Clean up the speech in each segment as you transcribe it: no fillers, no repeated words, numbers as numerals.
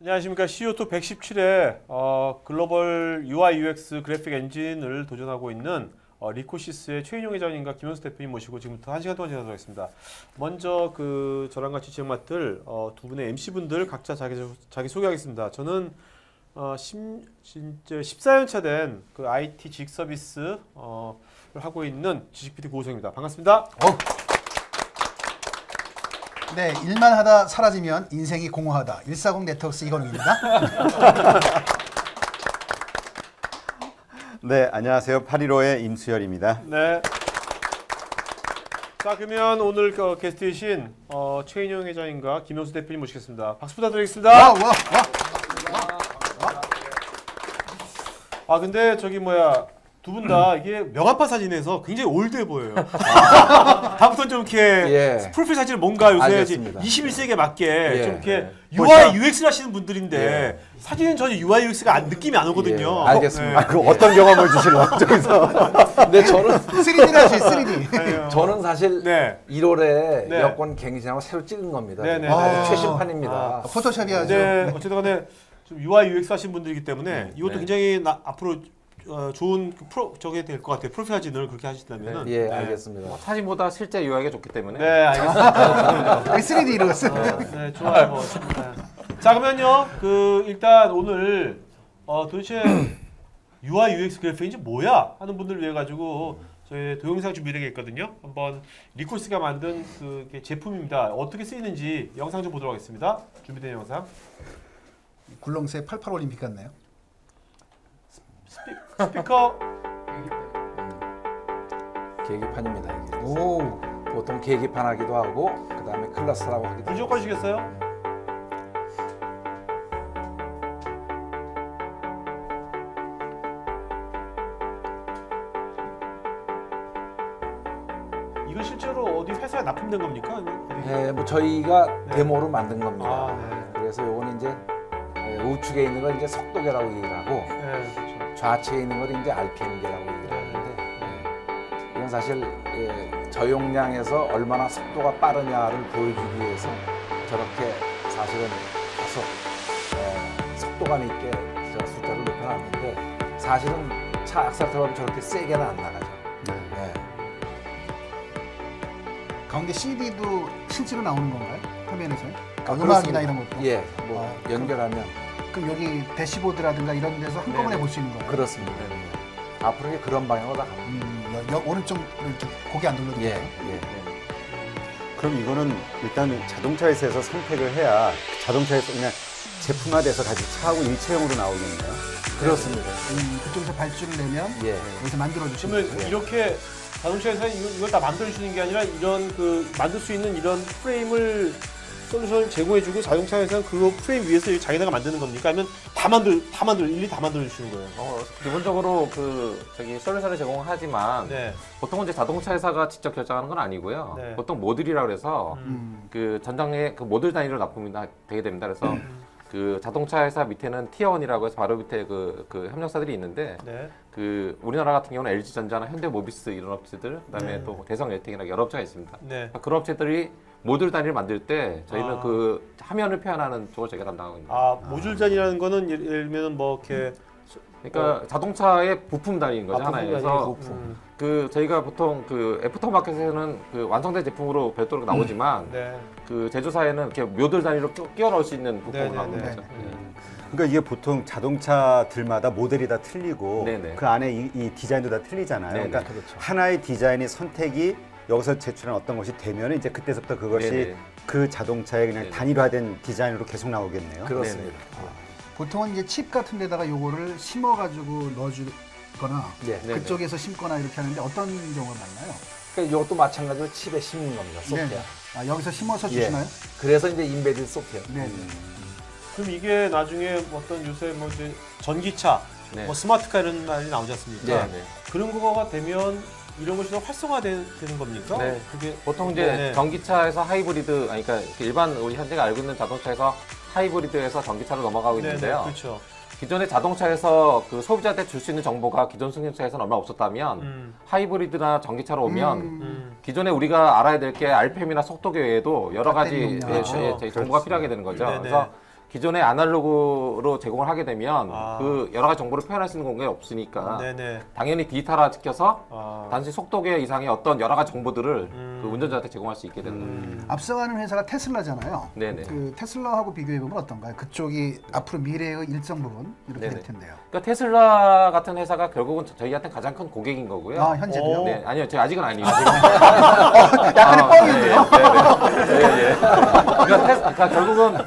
안녕하십니까. CO2 117회 글로벌 UI UX 그래픽 엔진을 도전하고 있는 리코시스의 최인용 회장님과 김현수 대표님 모시고 지금부터 1시간 동안 진행하도록 하겠습니다. 먼저 저랑 같이 진행 맡을 두 분의 MC분들 각자 자기 소개하겠습니다. 저는 14년차 된 그 IT 지식 서비스를 하고 있는 지식 PD 고우성입니다. 반갑습니다. 네, 일만 하다 사라지면 인생이 공허하다. 140 네트워크스 이건웅입니다. 네, 안녕하세요. 815의 임수열입니다. 네. 자, 그러면 오늘 게스트이신 최인용 회장님과 김영수 대표님 모시겠습니다. 박수 부탁드리겠습니다. 와. 아, 근데 두 분 다 이게 명함판 사진에서 굉장히 올드해 보여요. 다음부터는 좀 이렇게 프로필 사진을 뭔가 요새 21세기에 맞게 좀 이렇게 UI UX를 하시는 분들인데 사진은 전혀 UI UX가 느낌이 안 오거든요. 알겠습니다. 그 어떤 경험을 주실라고 저기서? 근데 저는 3D를 하시 3D. 저는 사실 1월에 여권 갱신하고 새로 찍은 겁니다. 최신판입니다. 포토샵이야죠. 네, 어쨌든 간에 좀 UI UX 하시는 분들이기 때문에 이것도 굉장히 앞으로 좋은 저게 될 것 같아요. 프로필 사진을 그렇게 하신다면. 알겠습니다. 사진보다 실제 UI가 좋기 때문에. 네, 알겠습니다. 3D로 네, 좋아요. 자, 그러면요. 일단 오늘 도대체 UI UX 그래픽인지 뭐야 하는 분들을 위해 가지고 저희 동영상 준비되어 있거든요. 한번 리코시스가 만든 제품입니다. 어떻게 쓰이는지 영상 좀 보도록 하겠습니다. 준비된 영상. 굴렁쇠 88 올림픽 같네요. 스피커 계기판입니다. 이게. 오. 보통 계기판 하기도 하고 그 다음에 클러스라고 하기도 하고. 무조건 주시겠어요? 이거 실제로 어디 회사에 납품된 겁니까? 네, 뭐 저희가 데모로 만든 겁니다. 아, 네. 그래서 요거는 이제 우측에 있는 걸 이제 속도계라고 얘기를 하고 그렇죠. 좌측에 있는 걸 이제 RPM계라고 얘기를 하는데 이건 사실 저용량에서 얼마나 속도가 빠르냐를 보여주기 위해서 저렇게 사실은 계속 속도감 있게 숫자를 높여놨는데 사실은 차 악셀터가 저렇게 세게는 안 나가죠. 가운데 CD도 실제로 나오는 건가요? 화면에서? 음악이나 그렇습니다. 이런 것도? 연결하면 그럼 여기 대시보드라든가 이런 데서 한꺼번에 볼 수 있는 거예요? 그렇습니다. 앞으로 그런 방향으로 다 갑니다. 오른쪽 이렇게 고개 안 돌려도 돼요? 그럼 이거는 일단 자동차 회사에서 선택을 해야 자동차에서 그냥 제품화돼서 같이 차하고 일체형으로 나오겠네요. 그렇습니다. 그쪽에서 발주를 내면 여기서 만들어주시면 그러면 이렇게 자동차에서 이걸 다 만들어주시는 게 아니라 이런 만들 수 있는 이런 프레임을 솔루션을 제공해주고 자동차에서는 그 프레임 위에서 자기네가 만드는 겁니까? 아니면 일일이 다 만들어주시는 거예요? 기본적으로 솔루션을 제공하지만 보통은 이제 자동차 회사가 직접 결정하는 건 아니고요. 보통 모듈이라고 해서 전장에 모듈 단위로 납품이 되게 됩니다. 그래서 자동차 회사 밑에는 티어1이라고 해서 바로 밑에 협력사들이 있는데 우리나라 같은 경우는 LG전자나 현대모비스 이런 업체들 그다음에 또 대성엘텍이나 여러 업체가 있습니다. 그런 업체들이 모듈 단위를 만들 때 저희는 화면을 표현하는 쪽을 저희가 담당하고 있습니다. 아, 모듈 단위라는 거는 예를 들면 그러니까 자동차의 부품 단위인 거죠. 하나에서 저희가 보통 애프터마켓에서는 완성된 제품으로 별도로 나오지만 제조사에는 이렇게 모듈 단위로 끼워 넣을 수 있는 부품을 하고 있는 거죠. 그러니까 이게 보통 자동차들마다 모델이 다 틀리고 그 안에 이 디자인도 다 틀리잖아요. 그러니까 하나의 디자인의 선택이 여기서 제출한 어떤 것이 되면 이제 그때부터 그것이 그 자동차의 그냥 단일화된 디자인으로 계속 나오겠네요. 그렇습니다. 보통은 이제 칩 같은 데다가 요거를 심어가지고 넣어주거나 그쪽에서 심거나 이렇게 하는데 어떤 경우가 많나요? 그러니까 이것도 마찬가지로 칩에 심는 겁니다. 소프트웨어. 여기서 심어서 주시나요? 그래서 이제 인베디드 소프트웨어. 그럼 이게 나중에 어떤 요새 이제 전기차, 스마트카 이런 말이 나오지 않습니까? 그런 거가 되면 이런 것이 더 활성화되는 겁니까? 그게 보통 이제 전기차에서 하이브리드, 그러니까 일반 우리 현재가 알고 있는 자동차에서 하이브리드에서 전기차로 넘어가고 있는데요. 그렇죠. 기존의 자동차에서 소비자한테 줄 수 있는 정보가 기존 승용차에서는 얼마 없었다면 하이브리드나 전기차로 오면 기존에 우리가 알아야 될 게 RPM이나 속도계 외에도 여러 가지 정보가 필요하게 되는 거죠. 그래서 기존의 아날로그로 제공을 하게 되면 그 여러 가지 정보를 표현할 수 있는 공간이 없으니까 당연히 디지털화 시켜서 단지 속도계 이상의 어떤 여러 가지 정보들을 그 운전자한테 제공할 수 있게 되는 앞서가는 회사가 테슬라잖아요. 네네. 그 테슬라하고 비교해보면 어떤가요? 그쪽이 앞으로 미래의 일정 부분 이렇게 될 텐데요. 그러니까 테슬라 같은 회사가 결국은 저희한테 가장 큰 고객인 거고요. 아, 현재도요? 네, 아니요, 저희 아직은 아니에요. 약간의 뻥인데요? 그러니까 결국은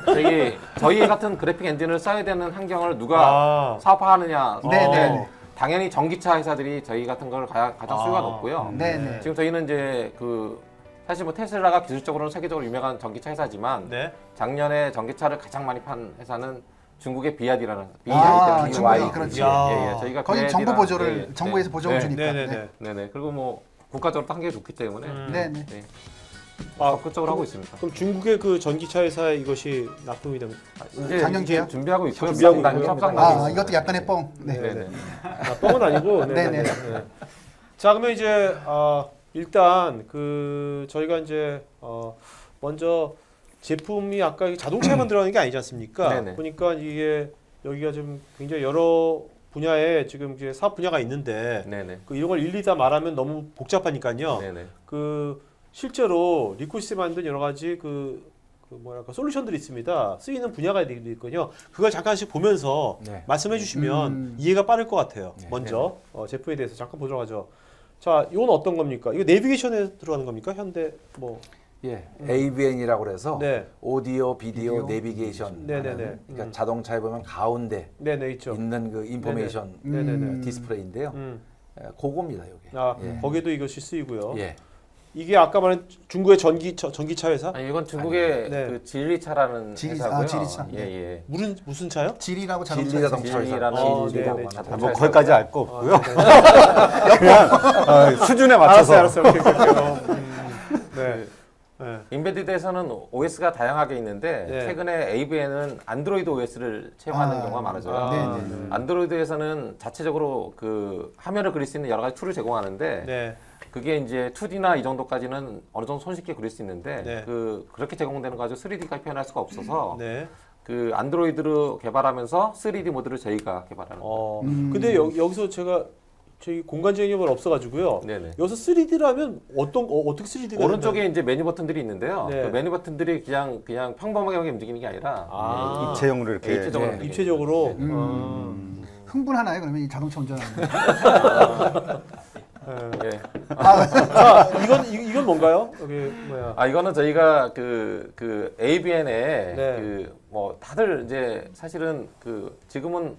저희 같은 그래픽 엔진을 써야 되는 환경을 누가 사업화하느냐. 당연히 전기차 회사들이 저희 같은 걸 가장 수요가 높고요. 지금 저희는 이제 사실 뭐 테슬라가 기술적으로는 세계적으로 유명한 전기차 회사지만 작년에 전기차를 가장 많이 판 회사는 중국의 비아디라는 중국이 그렇지. 저희가 거의 정보 보조를 정부에서 보조를 주니까. 네네. 그리고 뭐 국가적으로 한계 좋기 때문에 적극적으로 하고 있습니다. 그럼 중국의 그 전기차 회사에 이것이 납품이 됩니다. 이제 작년기요? 준비하고 있고요. 아, 이것도 약간의 뻥. 네네. 뻥은 아니고. 네네. 자, 그러면 이제 일단 저희가 이제 먼저 제품이 아까 자동차에만 들어가는 게 아니지 않습니까? 보니까 이게 여기가 좀 굉장히 여러 분야에 지금 이제 사업 분야가 있는데 이런 걸 일일이 다 말하면 너무 복잡하니까요. 실제로 리코시스에 만든 여러 가지 솔루션들이 있습니다. 쓰이는 분야가 있거든요. 그걸 잠깐씩 보면서 말씀해 주시면 이해가 빠를 것 같아요. 먼저 제품에 대해서 잠깐 보도록 하죠. 자, 이건 어떤 겁니까? 이거 내비게이션에 들어가는 겁니까? 현대 뭐? AVN이라고 그래서 오디오, 비디오, 내비게이션. 그러니까 자동차에 보면 가운데 있죠. 있는 그 인포메이션 디스플레이인데요. 그겁니다, 여기. 거기에도 이것이 쓰이고요. 이게 아까 말한 중국의 전기차 회사? 아니, 이건 중국의 그 진리차라는 회사고요. 진리차. 무슨 차요? 지리라고 자동차. 진리라는 뭐 거기까지 알 거 없고요. 그냥 수준에 맞춰서. 알았어요. 인베디드에서는 OS가 다양하게 있는데 최근에 AVN은 안드로이드 OS를 채용하는 경우가 많아져요. 안드로이드에서는 자체적으로 그 화면을 그릴 수 있는 여러 가지 툴을 제공하는데 그게 이제 2D나 이 정도까지는 어느 정도 손쉽게 그릴 수 있는데 그렇게 제공되는 거 가지고 3D까지 표현할 수가 없어서 그 안드로이드로 개발하면서 3D 모드를 저희가 개발하는 거예요. 근데 여기서 저희 공간적인 영역은 없어가지고요. 여기서 3D라면 어떻게 3D가 오른쪽에 이제 메뉴 버튼들이 있는데요. 그 메뉴 버튼들이 그냥 평범하게 움직이는 게 아니라 입체형으로 이렇게 입체적으로 흥분하나요? 그러면 이 자동차 운전하는 자, 이건 뭔가요? 여기 뭐야? 이거는 저희가 그 AVN에 뭐 다들 이제 사실은 지금은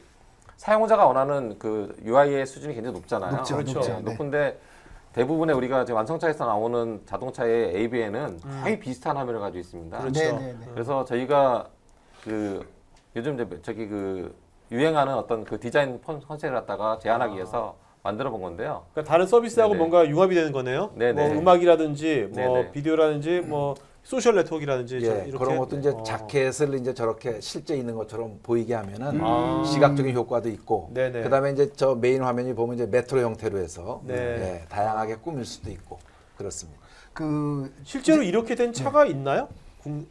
사용자가 원하는 그 UI의 수준이 굉장히 높잖아요. 높죠. 높은데 대부분의 우리가 이제 완성차에서 나오는 자동차의 AVN은 거의 비슷한 화면을 가지고 있습니다. 그래서 저희가 요즘 이제 유행하는 어떤 그 디자인 컨셉을 갖다가 제안하기 위해서 만들어 본 건데요. 그러니까 다른 서비스하고 뭔가 융합이 되는 거네요. 뭐 음악이라든지 뭐 비디오라든지 뭐 소셜 네트워크라든지 이렇게 그런 것도 이제 자켓을 이제 저렇게 실제 있는 것처럼 보이게 하면은 시각적인 효과도 있고 그다음에 이제 저 메인 화면이 보면 이제 메트로 형태로 해서 다양하게 꾸밀 수도 있고 그렇습니다. 실제로 이렇게 된 차가 있나요?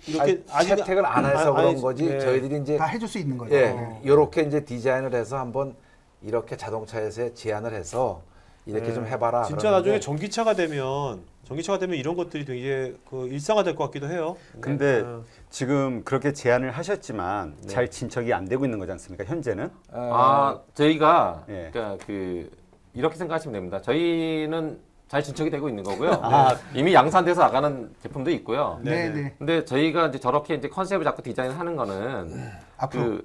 이렇게 채택을 안 해서 그런 거지 저희들이 이제 다 해줄 수 있는 거죠. 이렇게 이제 디자인을 해서 한번 이렇게 자동차에서 제안을 해서 이렇게 좀 해봐라. 진짜 나중에 전기차가 되면 이런 것들이 되게 일상화될 것 같기도 해요. 근데 지금 그렇게 제안을 하셨지만 잘 진척이 안 되고 있는 거지 않습니까? 현재는? 저희가 그러니까 이렇게 생각하시면 됩니다. 저희는 잘 진척이 되고 있는 거고요. 이미 양산돼서 나가는 제품도 있고요. 근데 저희가 이제 저렇게 이제 컨셉을 잡고 디자인하는 거는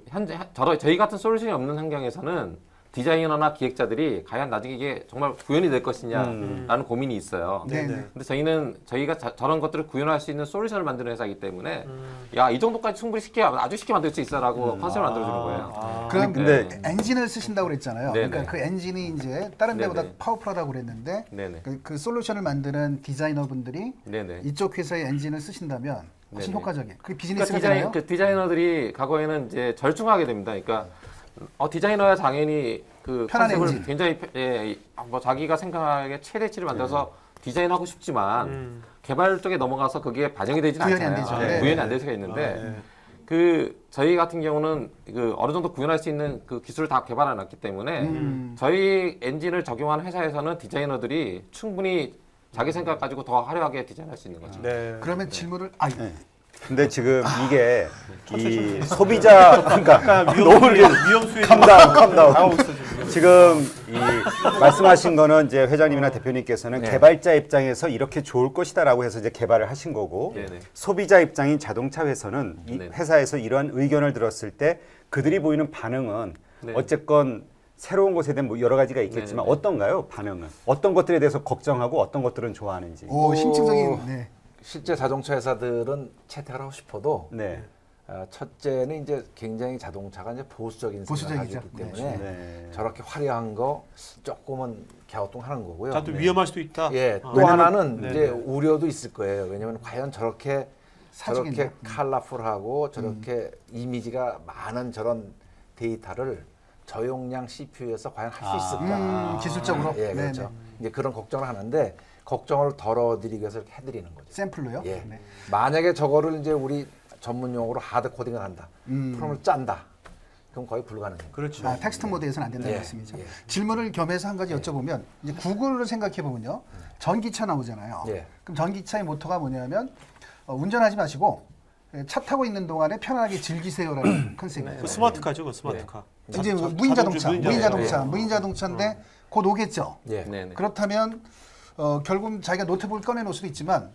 현재 저희 같은 솔루션이 없는 환경에서는 디자이너나 기획자들이 과연 나중에 이게 정말 구현이 될 것이냐라는 고민이 있어요. 근데 저희가 저런 것들을 구현할 수 있는 솔루션을 만드는 회사이기 때문에 이 정도까지 충분히 아주 쉽게 만들 수 있어라고 컨셉을 만들어주는 거예요. 그럼 근데 엔진을 쓰신다고 그랬잖아요. 그러니까 그 엔진이 이제 다른 데보다 파워풀하다고 그랬는데 그 솔루션을 만드는 디자이너분들이 이쪽 회사의 엔진을 쓰신다면 훨씬 효과적인. 그게 비즈니스잖아요. 디자이너들이 과거에는 이제 절충하게 됩니다. 그러니까 디자이너야 당연히 그 컨셉을 굉장히 뭐 자기가 생각하기에 최대치를 만들어서 디자인하고 싶지만 개발 쪽에 넘어가서 그게 반영이 되지는 않잖아요. 구현이 안 될 수가 있는데 저희 같은 경우는 어느 정도 구현할 수 있는 그 기술을 다 개발해 놨기 때문에 저희 엔진을 적용한 회사에서는 디자이너들이 충분히 자기 생각 가지고 더 화려하게 디자인할 수 있는 거죠. 네. 그러면 질문을 근데 지금 이게 이 소비자 그러니까 너무 위험수에 캄다운 지금 이 말씀하신 거는 이제 회장님이나 대표님께서는 개발자 입장에서 이렇게 좋을 것이다라고 해서 이제 개발을 하신 거고 소비자 입장인 자동차 회사는 이 회사에서 이러한 의견을 들었을 때 그들이 보이는 반응은 어쨌건 새로운 것에 대한 뭐 여러 가지가 있겠지만 어떤가요? 반응은 어떤 것들에 대해서 걱정하고 어떤 것들은 좋아하는지. 오, 심층적인. 실제 자동차 회사들은 채택을 하고 싶어도 첫째는 이제 굉장히 자동차가 이제 보수적인 생각을 하기 때문에 저렇게 화려한 거 조금은 갸우뚱하는 거고요. 또 위험할 수도 있다. 또 하나는 이제 우려도 있을 거예요. 왜냐하면 과연 저렇게 컬러풀하고 저렇게 이미지가 많은 저런 데이터를 저용량 CPU에서 과연 할 수 있을까? 기술적으로. 그렇죠. 이제 그런 걱정을 하는데. 걱정을 덜어드리기 위해서 이렇게 해드리는 거죠. 샘플로요? 만약에 저거를 이제 우리 전문 용어로 하드 코딩을 한다, 프롬을 짠다, 그럼 거의 불가능해요. 그렇죠. 텍스트 모드에서는 안 된다는 말씀이죠. 질문을 겸해서 한 가지 여쭤보면 이제 구글을 생각해 보면요, 전기차 나오잖아요. 그럼 전기차의 모토가 뭐냐면 운전하지 마시고 차 타고 있는 동안에 편안하게 즐기세요라는 컨셉이에요. 스마트카죠, 그 스마트카. 이제 무인 자동차인데 곧 오겠죠. 그렇다면 결국 자기가 노트북을 꺼내놓을 수도 있지만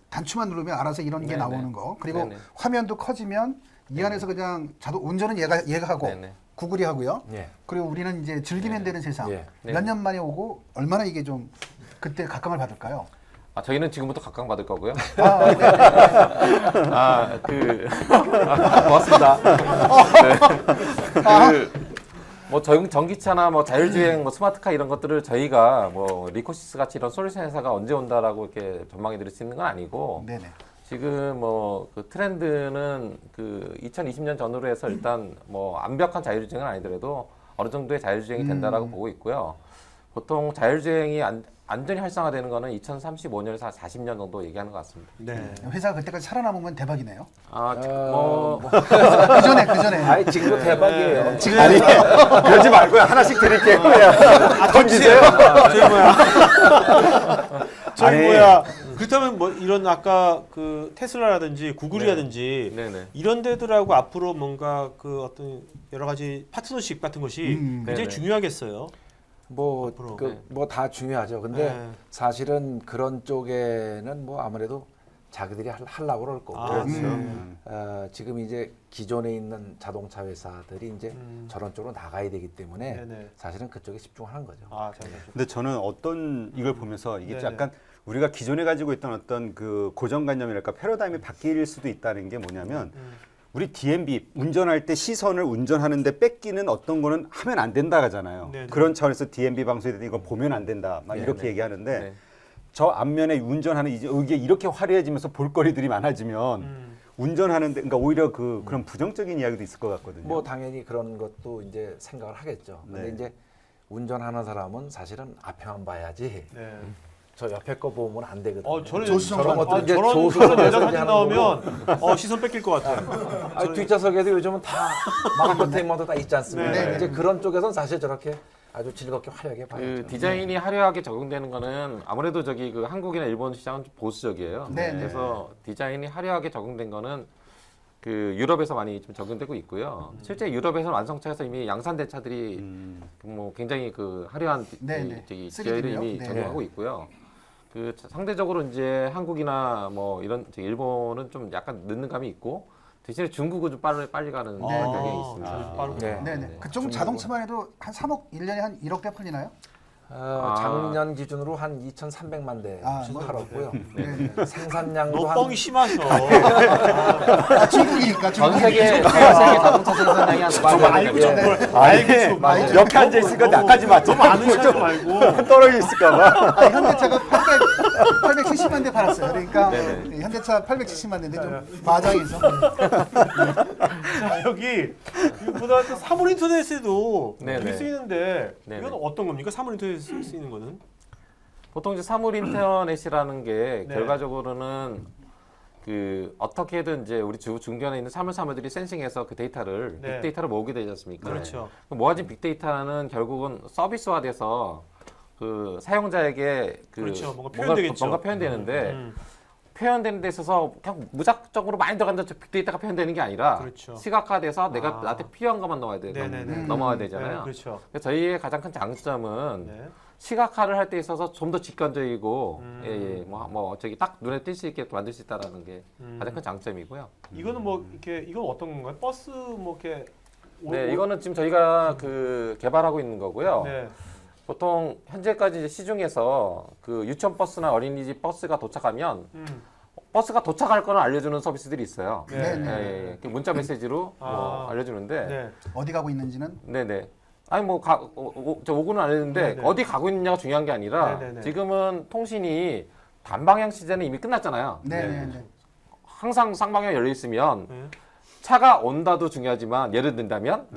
단추만 누르면 알아서 이런 게 나오는 거. 그리고 화면도 커지면 이 안에서 그냥 운전은 얘가 하고 구글이 하고요. 그리고 우리는 이제 즐기면 되는 세상. 몇 년 만에 오고 얼마나 이게 좀 그때 각광을 받을까요? 저희는 지금부터 각광받을 거고요. 고맙습니다. 뭐 전기차나 뭐 자율주행, 뭐 스마트카 이런 것들을 저희가 뭐 리코시스 같이 이런 솔루션 회사가 언제 온다라고 이렇게 전망해 드릴 수 있는 건 아니고 지금 뭐 그 트렌드는 그 2020년 전후로 해서 일단 뭐 완벽한 자율주행은 아니더라도 어느 정도의 자율주행이 된다라고 보고 있고요. 보통 자율주행이 안전히 활성화되는 거는 2035년에서 40년 정도 얘기하는 것 같습니다. 회사가 그때까지 살아남으면 대박이네요. 그 전에. 지금도 대박이에요. 아니, 그러지 말고요. 하나씩 드릴게요. 던지세요. 저희 뭐야. 그렇다면 뭐 이런 아까 그 테슬라라든지 구글이라든지 이런 데들하고 앞으로 뭔가 그 어떤 여러 가지 파트너십 같은 것이 굉장히 중요하겠어요. 뭐 다 중요하죠. 근데 사실은 그런 쪽에는 뭐 아무래도 자기들이 하려고 그럴 거고 지금 이제 기존에 있는 자동차 회사들이 이제 저런 쪽으로 나가야 되기 때문에 사실은 그쪽에 집중하는 거죠. 근데 저는 어떤 이걸 보면서 이게 약간 우리가 기존에 가지고 있던 어떤 그 고정관념이랄까 패러다임이 바뀔 수도 있다는 게 뭐냐면 우리 DMB 운전할 때 시선을 운전하는데 뺏기는 어떤 거는 하면 안 된다 하잖아요. 그런 차원에서 DMB 방송에 대해서 이거 보면 안 된다 막 이렇게 얘기하는데 저 앞면에 운전하는 이게 이렇게 화려해지면서 볼거리들이 많아지면 운전하는데 그러니까 오히려 그런 부정적인 이야기도 있을 것 같거든요. 뭐 당연히 그런 것도 이제 생각을 하겠죠. 근데 이제 운전하는 사람은 사실은 앞에만 봐야지. 저 옆에 거 보면 안 되거든요. 저런 것들 이제 저런 여자 사진 나오면 시선 뺏길 것 같아요. 뒷좌석에도 요즘은 다 마운터테인먼트 다 있지 않습니까? 이제 그런 쪽에서는 사실 저렇게 아주 즐겁게 화려하게 봐야죠. 그 디자인이 화려하게 적용되는 거는 아무래도 저기 그 한국이나 일본 시장은 좀 보수적이에요. 그래서 디자인이 화려하게 적용된 거는 그 유럽에서 많이 좀 적용되고 있고요. 실제 유럽에서는 완성차에서 이미 양산된 차들이 뭐 굉장히 그 화려한 디자인을 이미 적용하고 있고요. 그 상대적으로 이제 한국이나 뭐 이런 일본은 좀 약간 늦는 감이 있고 대신에 중국은 좀 빨리 가는 경향이 있습니다. 그쪽 자동차만 해도 한 3억 1년에 한 1억 대 팔리나요? 작년 기준으로 한 2,300만 대 팔았고요. 생산량도 뻥이 심하셔. 중국이니까 전 세계 자동차 생산량이 한 알겠죠. 옆에 앉아 있으니까 나까지 맞죠. 너무 아는 척 말고 떨어져 있을까봐. 현대차가 870만 대 팔았어요. 그러니까 현대차 870만 대인데 좀 과장해서. 여기 보다 사물 인터넷에도 쓰이는데 이건 어떤 겁니까? 사물 인터넷 쓰이는 거는? 보통 이제 사물 인터넷이라는 게 결과적으로는 그 어떻게든 이제 우리 중견에 있는 사물들이 센싱해서 그 데이터를 네. 빅데이터를 모으게 되지 않습니까? 그렇죠. 모아진 빅데이터는 결국은 서비스화돼서 그 사용자에게 그 그렇죠. 뭔가 표현되는데 표현되는 데 있어서 그냥 무작정으로 많이 들어간다 빅데이터가 표현되는 게 아니라 그렇죠. 시각화돼서 내가 나한테 필요한 것만 넣어야 돼, 넘어야 되잖아요. 네, 그렇죠. 그래서 저희의 가장 큰 장점은 네. 시각화를 할 때 있어서 좀 더 직관적이고 뭐 저기 딱 눈에 띌 수 있게 만들 수 있다라는 게 가장 큰 장점이고요. 이거는 뭐 이렇게 이건 어떤 건가요? 버스 뭐 이렇게 네, 이거는 지금 저희가 그 개발하고 있는 거고요. 네. 보통 현재까지 이제 시중에서 그 유치원 버스나 어린이집 버스가 도착하면 버스가 도착할 거는 알려주는 서비스들이 있어요. 네. 그 문자 메시지로 뭐 알려주는데 네. 어디 가고 있는지는 네네. 아니 뭐 저 오구는 안 했는데 네네. 어디 가고 있느냐가 중요한 게 아니라 네네네. 지금은 통신이 단방향 시대는 이미 끝났잖아요. 네네네. 항상 쌍방향 열려 있으면 네. 차가 온다도 중요하지만 예를 든다면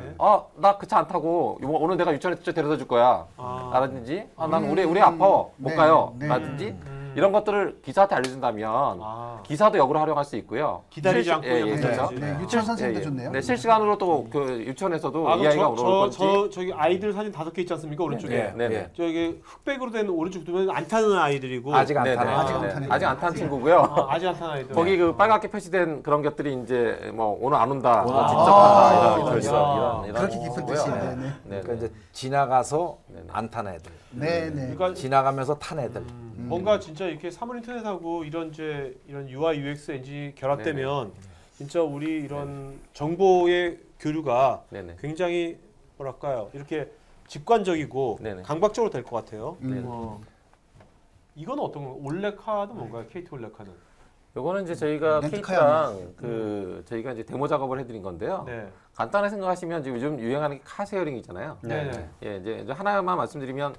나 그 차 안 타고 오늘 내가 유치원에 데려다 줄 거야 라든지 난 우리 아파 못 가요 라든지 이런 것들을 기사한테 알려준다면 기사도 역으로 활용할 수 있고요. 기다리지 않고 그렇죠. 네, 유치원 선생님도 좋네요. 네, 실시간으로 또 그 유치원에서도 이 아이가 오늘 올 건지 저기 아이들 사진 5개 있지 않습니까? 오른쪽에. 네. 저기 흑백으로 된 오른쪽 두면 안 타는 아이들이고 아직 안 네네. 타네. 아직 안 탄 친구고요. 아직 안 타는 아이들. 거기 그 빨갛게 표시된 그런 것들이 이제 뭐 오늘 안 온다, 오늘 직접 간다 이런 결석. 이런 그렇게 깊은 뜻이. 거고요. 네. 그러니까 이제 지나가서 안 탄 애들. 네. 그러니까 지나가면서 탄 애들. 뭔가 진짜 이렇게 사물 인터넷하고 이런 UI UX 엔진이 결합되면 진짜 우리 이런 정보의 교류가 굉장히 뭐랄까요? 이렇게 직관적이고 강박적으로 될 것 같아요. 이건 어떤 거? 올레카는 뭔가요? KT 올레카는? 요거는 이제 저희가 KT랑 저희가 이제 데모 작업을 해드린 건데요. 네. 간단하게 생각하시면 지금 요즘 유행하는 게 카쉐어링이잖아요. 예, 이제 하나만 말씀드리면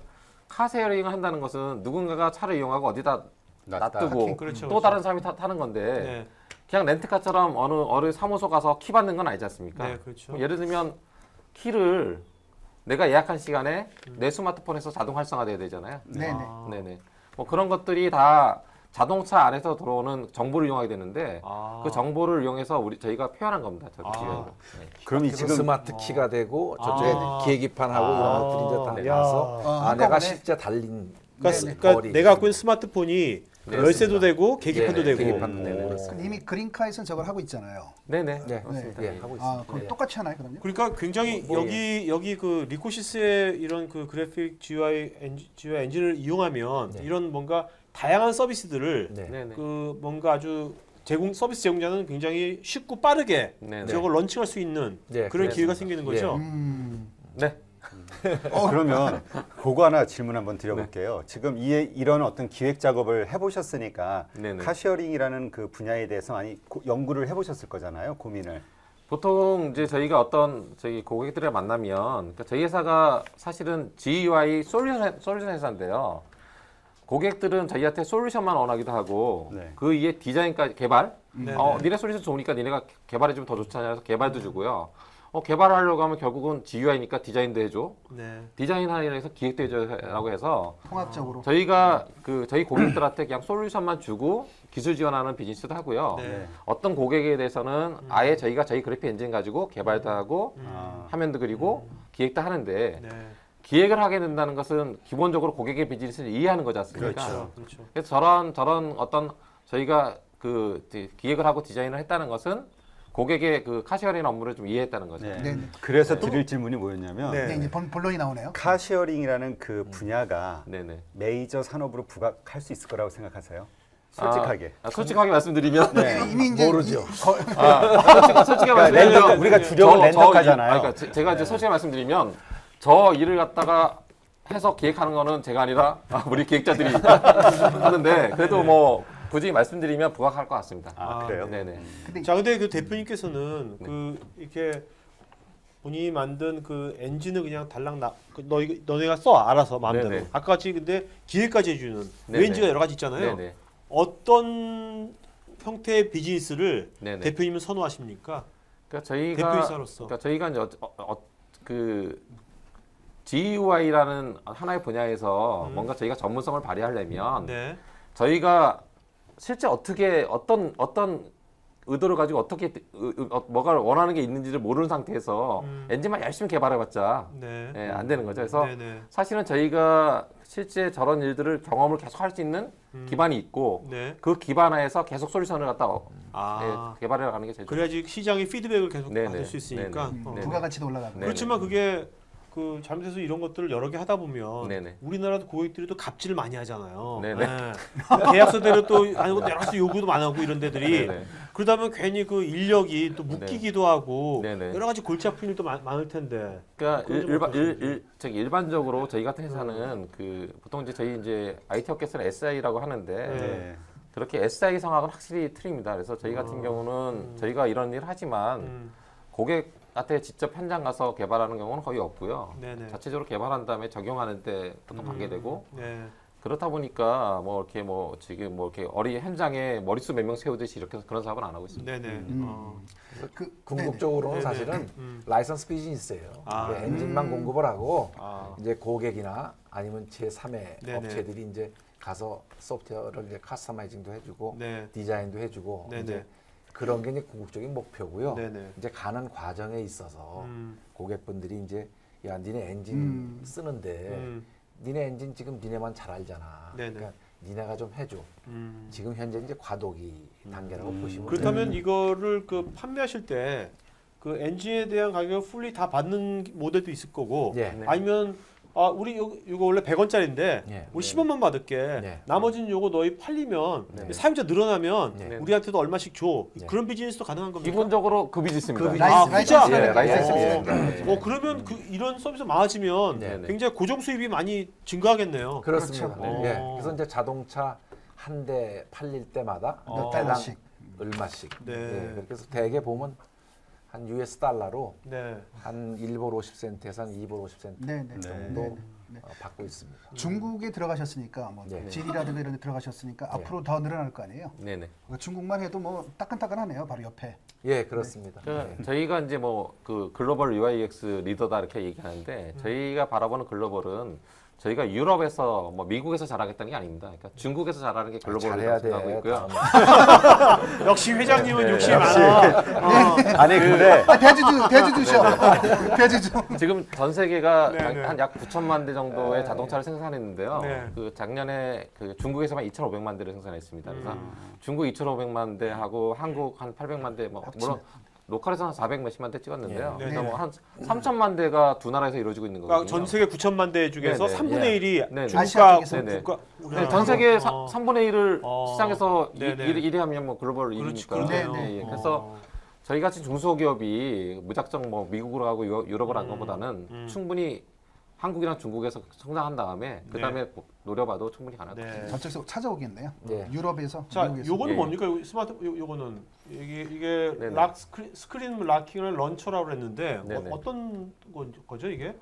카쉐어링을 한다는 것은 누군가가 차를 이용하고 어디다 놔두고 또 다른 사람이 타는 건데 그냥 렌트카처럼 어느 사무소 가서 키 받는 건 아니지 않습니까? 네, 그렇죠. 예를 들면 키를 내가 예약한 시간에 내 스마트폰에서 자동 활성화돼야 되잖아요. 네네. 뭐 그런 것들이 다 자동차 안에서 들어오는 정보를 이용하게 되는데 그 정보를 이용해서 저희가 표현한 겁니다. 그럼 지금 스마트 키가 되고 저쪽에 계기판하고 이런 것들이 이제 다 나서 내가 실제 달린 그러니까 내가 갖고 있는 스마트폰이 열쇠도 되고 계기판도 되고. 이미 그린카에서는 저걸 하고 있잖아요. 네네. 맞습니다. 하고 있습니다. 그럼 똑같이 하나요, 그럼요? 그러니까 굉장히 여기 그 리코시스의 이런 그 그래픽 GUI 엔진을 이용하면 이런 뭔가 다양한 서비스들을 그 뭔가 아주 서비스 제공자는 굉장히 쉽고 빠르게 저걸 런칭할 수 있는 그런 기회가 생기는 거죠. 네. 그러면 그거 하나 질문 한번 드려볼게요. 지금 이런 어떤 기획 작업을 해보셨으니까 카쉐어링이라는 그 분야에 대해서 많이 연구를 해보셨을 거잖아요, 고민을. 보통 이제 저희가 저희 고객들을 만나면 그러니까 저희 회사가 사실은 GUI 솔루션 회사인데요. 고객들은 저희한테 솔루션만 원하기도 하고 그 위에 디자인까지 개발. 니네 솔루션 좋으니까 니네가 개발해주면 더 좋잖아요. 그래서 개발도 주고요. 개발하려고 하면 결국은 GUI니까 디자인도 해줘. 디자인하려고 해서 기획도 해줘라고 해서 통합적으로 저희가 저희 고객들한테 그냥 솔루션만 주고 기술 지원하는 비즈니스도 하고요. 어떤 고객에 대해서는 아예 저희 그래픽 엔진 가지고 개발도 하고 화면도 그리고 기획도 하는데 기획을 하게 된다는 것은 기본적으로 고객의 비즈니스를 이해하는 거지 않습니까? 그렇죠. 그래서 저런 어떤 저희가 기획을 하고 디자인을 했다는 것은 고객의 그 카쉐어링 업무를 좀 이해했다는 거죠. 그래서 드릴 질문이 뭐였냐면 이제 본론이 나오네요. 카쉐어링이라는 그 분야가 메이저 산업으로 부각할 수 있을 거라고 생각하세요? 솔직하게. 솔직하게 말씀드리면 이미 이제 모르죠. 솔직하게 말씀드리면 우리가 주력은 렌터카잖아요. 그러니까 제가 이제 솔직히 말씀드리면 저 일을 갖다가 해서 기획하는 거는 제가 아니라 우리 기획자들이 하는데 그래도 뭐 굳이 말씀드리면 부각할 것 같습니다. 그래요? 네네. 자, 근데 그 대표님께서는 이렇게 본인이 만든 그 엔진을 그냥 달랑 너네가 써 알아서 마음대로. 아까 같이 근데 기획까지 해주는 렌즈가 여러 가지 있잖아요. 어떤 형태의 비즈니스를 대표님은 선호하십니까? 그러니까 대표이사로서. 저희가 이제 그 GUI라는 하나의 분야에서 뭔가 저희가 전문성을 발휘하려면 저희가 실제 어떻게 어떤 의도를 가지고 어떻게 뭐가 원하는 게 있는지를 모르는 상태에서 엔진만 열심히 개발해봤자 안 되는 거죠. 그래서 사실은 저희가 실제 저런 일들을 경험을 계속 할 수 있는 기반이 있고 그 기반 하에서 계속 솔루션을 갖다 개발해 가는 게 제일 그래야지 시장의 피드백을 계속 받을 수 있으니까 부가가치도 올라가고. 그렇지만 그게 그 잘못해서 이런 것들을 여러 개 하다 보면 우리나라도 고객들이 또 갑질을 많이 하잖아요. 계약서대로 또 아니고 여러 가지 요구도 많고 이런 데들이 그러다 보면 괜히 그 인력이 또 묶이기도 하고 여러 가지 골치 아픈 일도 많을 텐데. 그러니까 일반적으로 저희 같은 회사는 그 보통 이제 저희 이제 IT 업계에서는 SI라고 하는데 그렇게 SI 성악은 확실히 틀립니다. 그래서 저희 같은 경우는 저희가 이런 일을 하지만 고객한테 직접 현장 가서 개발하는 경우는 거의 없고요. 자체적으로 개발한 다음에 적용하는데 보통 가게 되고 그렇다 보니까 뭐 이렇게 뭐 지금 뭐 이렇게 현장에 머릿수 몇 명 세우듯이 이렇게 그런 사업은 안 하고 있습니다. 궁극적으로는 사실은 라이선스 비즈니스예요. 엔진만 공급을 하고 이제 고객이나 아니면 제3의 업체들이 이제 가서 소프트웨어를 이제 커스터마이징도 해주고 디자인도 해주고 이제 그런 게 이제 궁극적인 목표고요. 이제 가는 과정에 있어서 고객분들이 이제 야 니네 엔진 쓰는데 니네 엔진 지금 니네만 잘 알잖아. 그러니까 니네가 좀 해줘. 지금 현재 이제 과도기 단계라고 보시면 그렇다면 이거를 그 판매하실 때 그 엔진에 대한 가격을 풀리 다 받는 모델도 있을 거고 아니면 우리 이거 원래 100원짜리인데 우리 10원만 받을게. 나머지는 요거 너희 팔리면 사용자 늘어나면 우리한테도 얼마씩 줘. 그런 비즈니스도 가능한 겁니까? 기본적으로 그 비즈니스입니다. 라이센스. 그러면 이런 서비스 많아지면 굉장히 고정 수입이 많이 증가하겠네요. 그렇습니다. 그래서 이제 자동차 한 대 팔릴 때마다 몇 달당 얼마씩. 그래서 대개 보면 한 US 달러로 한 1불 50센트에서 한 2불 50센트 정도 받고 있습니다. 중국에 들어가셨으니까 뭐 질이라든가 이런 데 들어가셨으니까 앞으로 더 늘어날 거 아니에요? 중국만 해도 뭐 따끈따끈하네요. 바로 옆에. 예, 그렇습니다. 저희가 이제 뭐 그 글로벌 UI/UX 리더다 이렇게 얘기하는데 저희가 바라보는 글로벌은 저희가 유럽에서 뭐 미국에서 잘하겠다는 게 아닙니다. 그러니까 중국에서 잘하는 게 글로벌로 생각하고 있고요. 역시 회장님은 욕심이 많아. 아니 근데 대주주셔. 대주주. 지금 전 세계가 한 약 9천만 대 정도의 자동차를 생산했는데요. 그 작년에 그 중국에서만 2,500만 대를 생산했습니다. 그래서 중국 2,500만 대하고 한국 한 800만 대, 뭐 물론 로컬에서 한 400 몇십만 대 찍었는데요. 그래서 뭐 한 3천만 대가 두 나라에서 이루어지고 있는 거거든요. 전 세계 9천만 대 중에서 3분의 1이 중국과 전 세계 3분의 1을 시장에서 1위 하면 뭐 글로벌 1위니까. 그래서 저희 같이 중소기업이 무작정 뭐 미국으로 가고 유럽을 한 것보다는 충분히 한국이랑 중국에서 성장한 다음에 그 다음에 노려봐도 충분히 가능합니다. 전적으로 찾아오겠네요. 유럽에서. 자, 요거는 뭡니까? 스마트 요거는 이게 스크린 락킹을 런처라고 그랬는데 어떤 거죠 이게?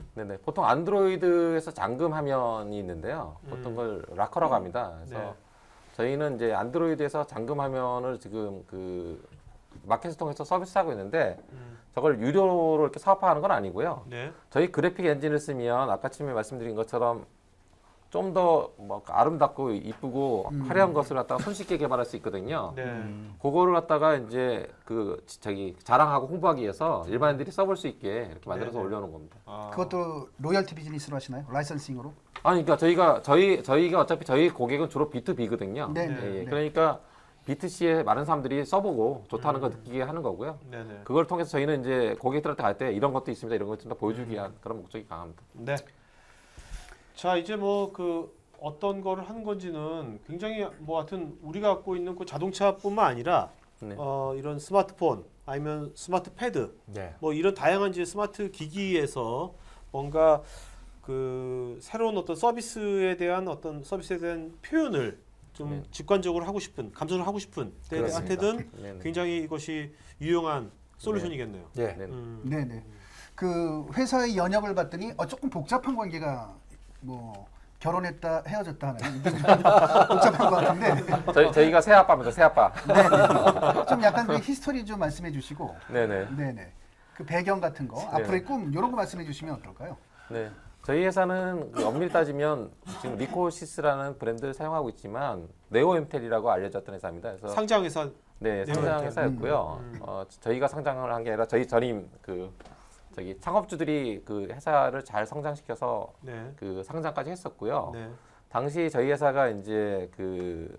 보통 안드로이드에서 잠금 화면이 있는데요. 보통 그걸 락커라고 합니다. 그래서 저희는 이제 안드로이드에서 잠금 화면을 지금 그 마켓을 통해서 서비스하고 있는데 저걸 유료로 이렇게 사업화하는 건 아니고요. 저희 그래픽 엔진을 쓰면 아까 처음에 말씀드린 것처럼 좀 더 뭐 아름답고 이쁘고 화려한 것을 갖다가 손쉽게 개발할 수 있거든요. 그거를 갖다가 이제 그 자랑하고 홍보하기 위해서 일반인들이 써볼 수 있게 이렇게 만들어서 올려놓은 겁니다. 그것도 로열티 비즈니스로 하시나요? 라이선싱으로? 아니 그러니까 저희가 어차피 저희 고객은 주로 B2B거든요. 그러니까 B2C에 많은 사람들이 써보고 좋다는 거 느끼게 하는 거고요. 그걸 통해서 저희는 이제 고객들한테 갈 때 이런 것도 있습니다, 이런 것도 있습니다 보여주기 위한 그런 목적이 강합니다. 자, 이제 뭐 그 어떤 거를 하는 건지는 굉장히 뭐 하여튼 우리가 갖고 있는 그 자동차뿐만 아니라 이런 스마트폰 아니면 스마트 패드 뭐 이런 다양한 이제 스마트 기기에서 뭔가 그 새로운 어떤 서비스에 대한 표현을 좀 직관적으로 하고 싶은, 감정을 하고 싶은 때한테든 굉장히 이것이 유용한 솔루션이겠네요. 그 회사의 연역을 봤더니 조금 복잡한 관계가 뭐 결혼했다 헤어졌다 하는 복잡한 것 같은데 저희가 새아빠입니다. 새아빠. 좀 약간 그 히스토리 좀 말씀해 주시고 그 배경 같은 거 앞으로의 꿈 이런 거 말씀해 주시면 어떨까요? 저희 회사는 그 엄밀히 따지면 지금 리코시스라는 브랜드를 사용하고 있지만 네오엠텔이라고 알려졌던 회사입니다. 그래서 상장회사. 네, 상장회사였고요. 저희가 상장을 한 게 아니라 저희 전임 저기 창업주들이 그 회사를 잘 성장시켜서 네. 그 상장까지 했었고요. 네. 당시 저희 회사가 이제 그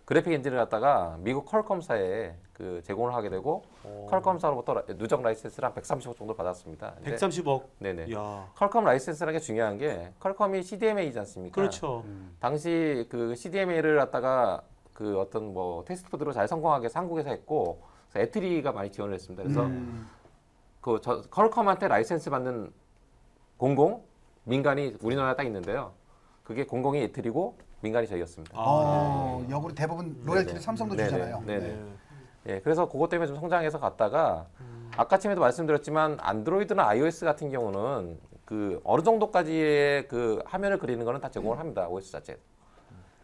그래픽 엔진을 갖다가 미국 퀄컴사에 그 제공을 하게 되고 퀄컴사로부터 누적 라이센스를 한 130억 정도 받았습니다. 130억. 네네. 야. 퀄컴 라이센스라는 게 중요한 게 퀄컴이 CDMA이지 않습니까? 그렇죠. 당시 그 CDMA를 갖다가 그 어떤 뭐 테스트 코드로 잘 성공하게 해서 한국에서 했고 그래서 애트리가 많이 지원을 했습니다. 그래서 그 퀄컴한테 라이센스 받는 공공 민간이 우리나라에 딱 있는데요. 그게 공공이 애트리고 민간이 저희였습니다. 역으로 대부분 로열티를 삼성도 주잖아요. 네네. 예, 그래서 그것 때문에 좀 성장해서 갔다가 아까 처음에도 말씀드렸지만 안드로이드나 iOS 같은 경우는 그 어느 정도까지의 그 화면을 그리는 거는 다 제공을 합니다. OS 자체.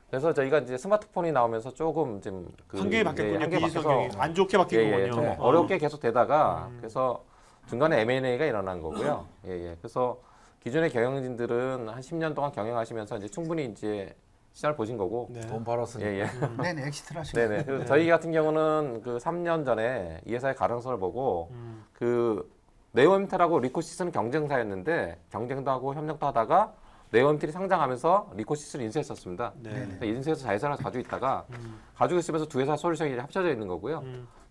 그래서 저희가 이제 스마트폰이 나오면서 조금 좀 그 한계에 바뀌었군요. 한계 바뀌어서 안 좋게 바뀐 거군요. 어렵게 계속 되다가 그래서 중간에 M&A가 일어난 거고요. 그래서 기존의 경영진들은 한 10년 동안 경영하시면서 이제 충분히 이제 시장을 보신 거고 돈 벌었으니까. 네네, 엑시트를 하시고. 네네. 그래서 저희 같은 경우는 그 3년 전에 이 회사의 가능성을 보고 그 네오엠텔하고 리코시스는 경쟁사였는데 경쟁도 하고 협력도 하다가 네오엠텔이 상장하면서 리코시스를 인수했었습니다. 인수해서 자회사를 가지고 있다가 가지고 있으면서 두 회사 솔루션이 합쳐져 있는 거고요.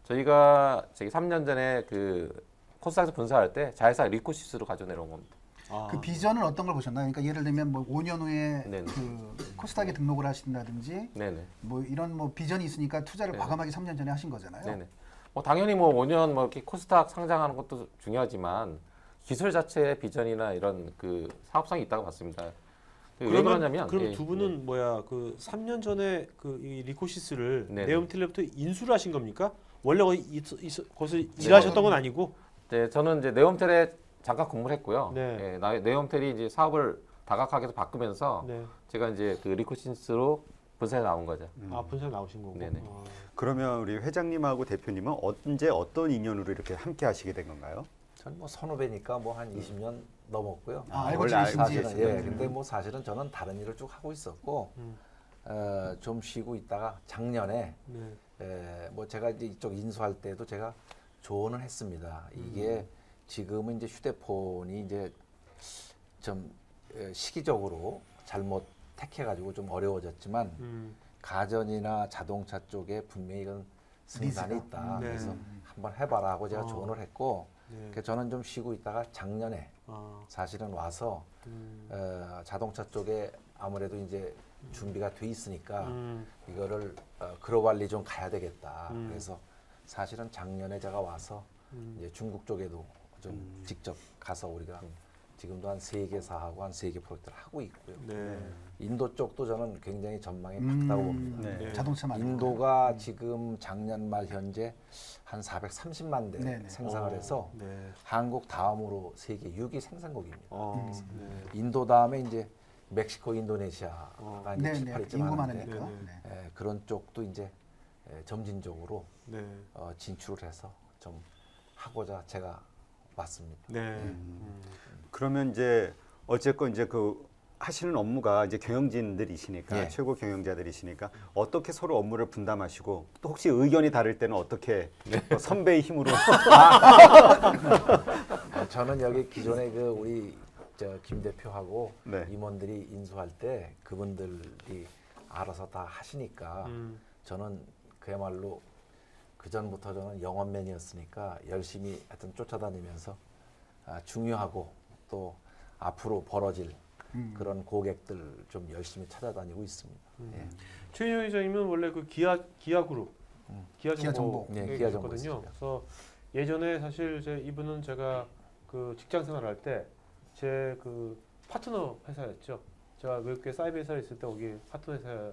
저희가 3년 전에 그 코스닥에서 분사할 때 자회사 리코시스로 가져 내려온 겁니다. 그 비전은 어떤 걸 보셨나요? 그러니까 예를 들면 뭐 5년 후에 그 코스닥에 등록을 하신다든지 뭐 이런 뭐 비전이 있으니까 투자를 과감하게 3년 전에 하신 거잖아요. 뭐 당연히 뭐 5년 뭐 이렇게 코스닥 상장하는 것도 중요하지만 기술 자체의 비전이나 이런 그 사업성이 있다고 봤습니다. 왜 그러냐면 그럼 두 분은 뭐야 그 3년 전에 그 이 리코시스를 네옴텔레부터 인수를 하신 겁니까? 원래 거기서 일하셨던 건 아니고? 네, 저는 이제 네옴텔에 잠깐 근무를 했고요. 네옴텔이 이제 사업을 다각하게 바꾸면서 제가 이제 그 리코시스로 분사에 나온 거죠. 분사에 나오신 거고. 그러면 우리 회장님하고 대표님은 언제 어떤 인연으로 이렇게 함께 하시게 된 건가요? 저는 뭐 선후배니까 뭐 한 20년 넘었고요. 알고 지내신지. 근데 뭐 사실은 저는 다른 일을 쭉 하고 있었고 좀 쉬고 있다가 작년에 뭐 제가 이제 이쪽 인수할 때도 제가 조언을 했습니다. 이게 지금은 이제 휴대폰이 이제 좀 시기적으로 잘못 택해가지고 좀 어려워졌지만 가전이나 자동차 쪽에 분명히 이건 승산이 있다. 그래서 한번 해봐라 하고 제가 조언을 했고 그래서 저는 좀 쉬고 있다가 작년에 사실은 와서 자동차 쪽에 아무래도 이제 준비가 돼 있으니까 이거를 글로벌리 좀 가야 되겠다. 그래서 사실은 작년에 제가 와서 이제 중국 쪽에도 좀 직접 가서 우리가 지금도 한 3개사하고 한 3개 프로젝트를 하고 있고요. 인도 쪽도 저는 굉장히 전망이 밝다고 봅니다. 자동차 인도가 지금 작년 말 현재 한 430만 대 생산을 해서 한국 다음으로 세계 6위 생산국입니다. 인도 다음에 이제 멕시코, 인도네시아가 이제 7, 8위쯤 하는데 그런 쪽도 이제 점진적으로 진출을 해서 좀 하고자 제가 왔습니다. 그러면 이제 어쨌건 이제 그 하시는 업무가 이제 경영진들이시니까 최고 경영자들이시니까 어떻게 서로 업무를 분담하시고 또 혹시 의견이 다를 때는 어떻게 선배의 힘으로 저는 여기 기존에 그 우리 김 대표하고 임원들이 인수할 때 그분들이 알아서 다 하시니까 저는 그야말로 그 전부터 저는 영업맨이었으니까 열심히 하여튼 쫓아다니면서 중요하고 또 앞으로 벌어질 그런 고객들 좀 열심히 찾아다니고 있습니다. 최인영 회장님은 원래 그 기아그룹, 기아정보 기아정보거든요. 그래서 예전에 사실 이분은 제가 그 직장 생활할 때 제 그 파트너 회사였죠. 제가 외국계 사이버 회사에 있을 때 거기 파트너 회사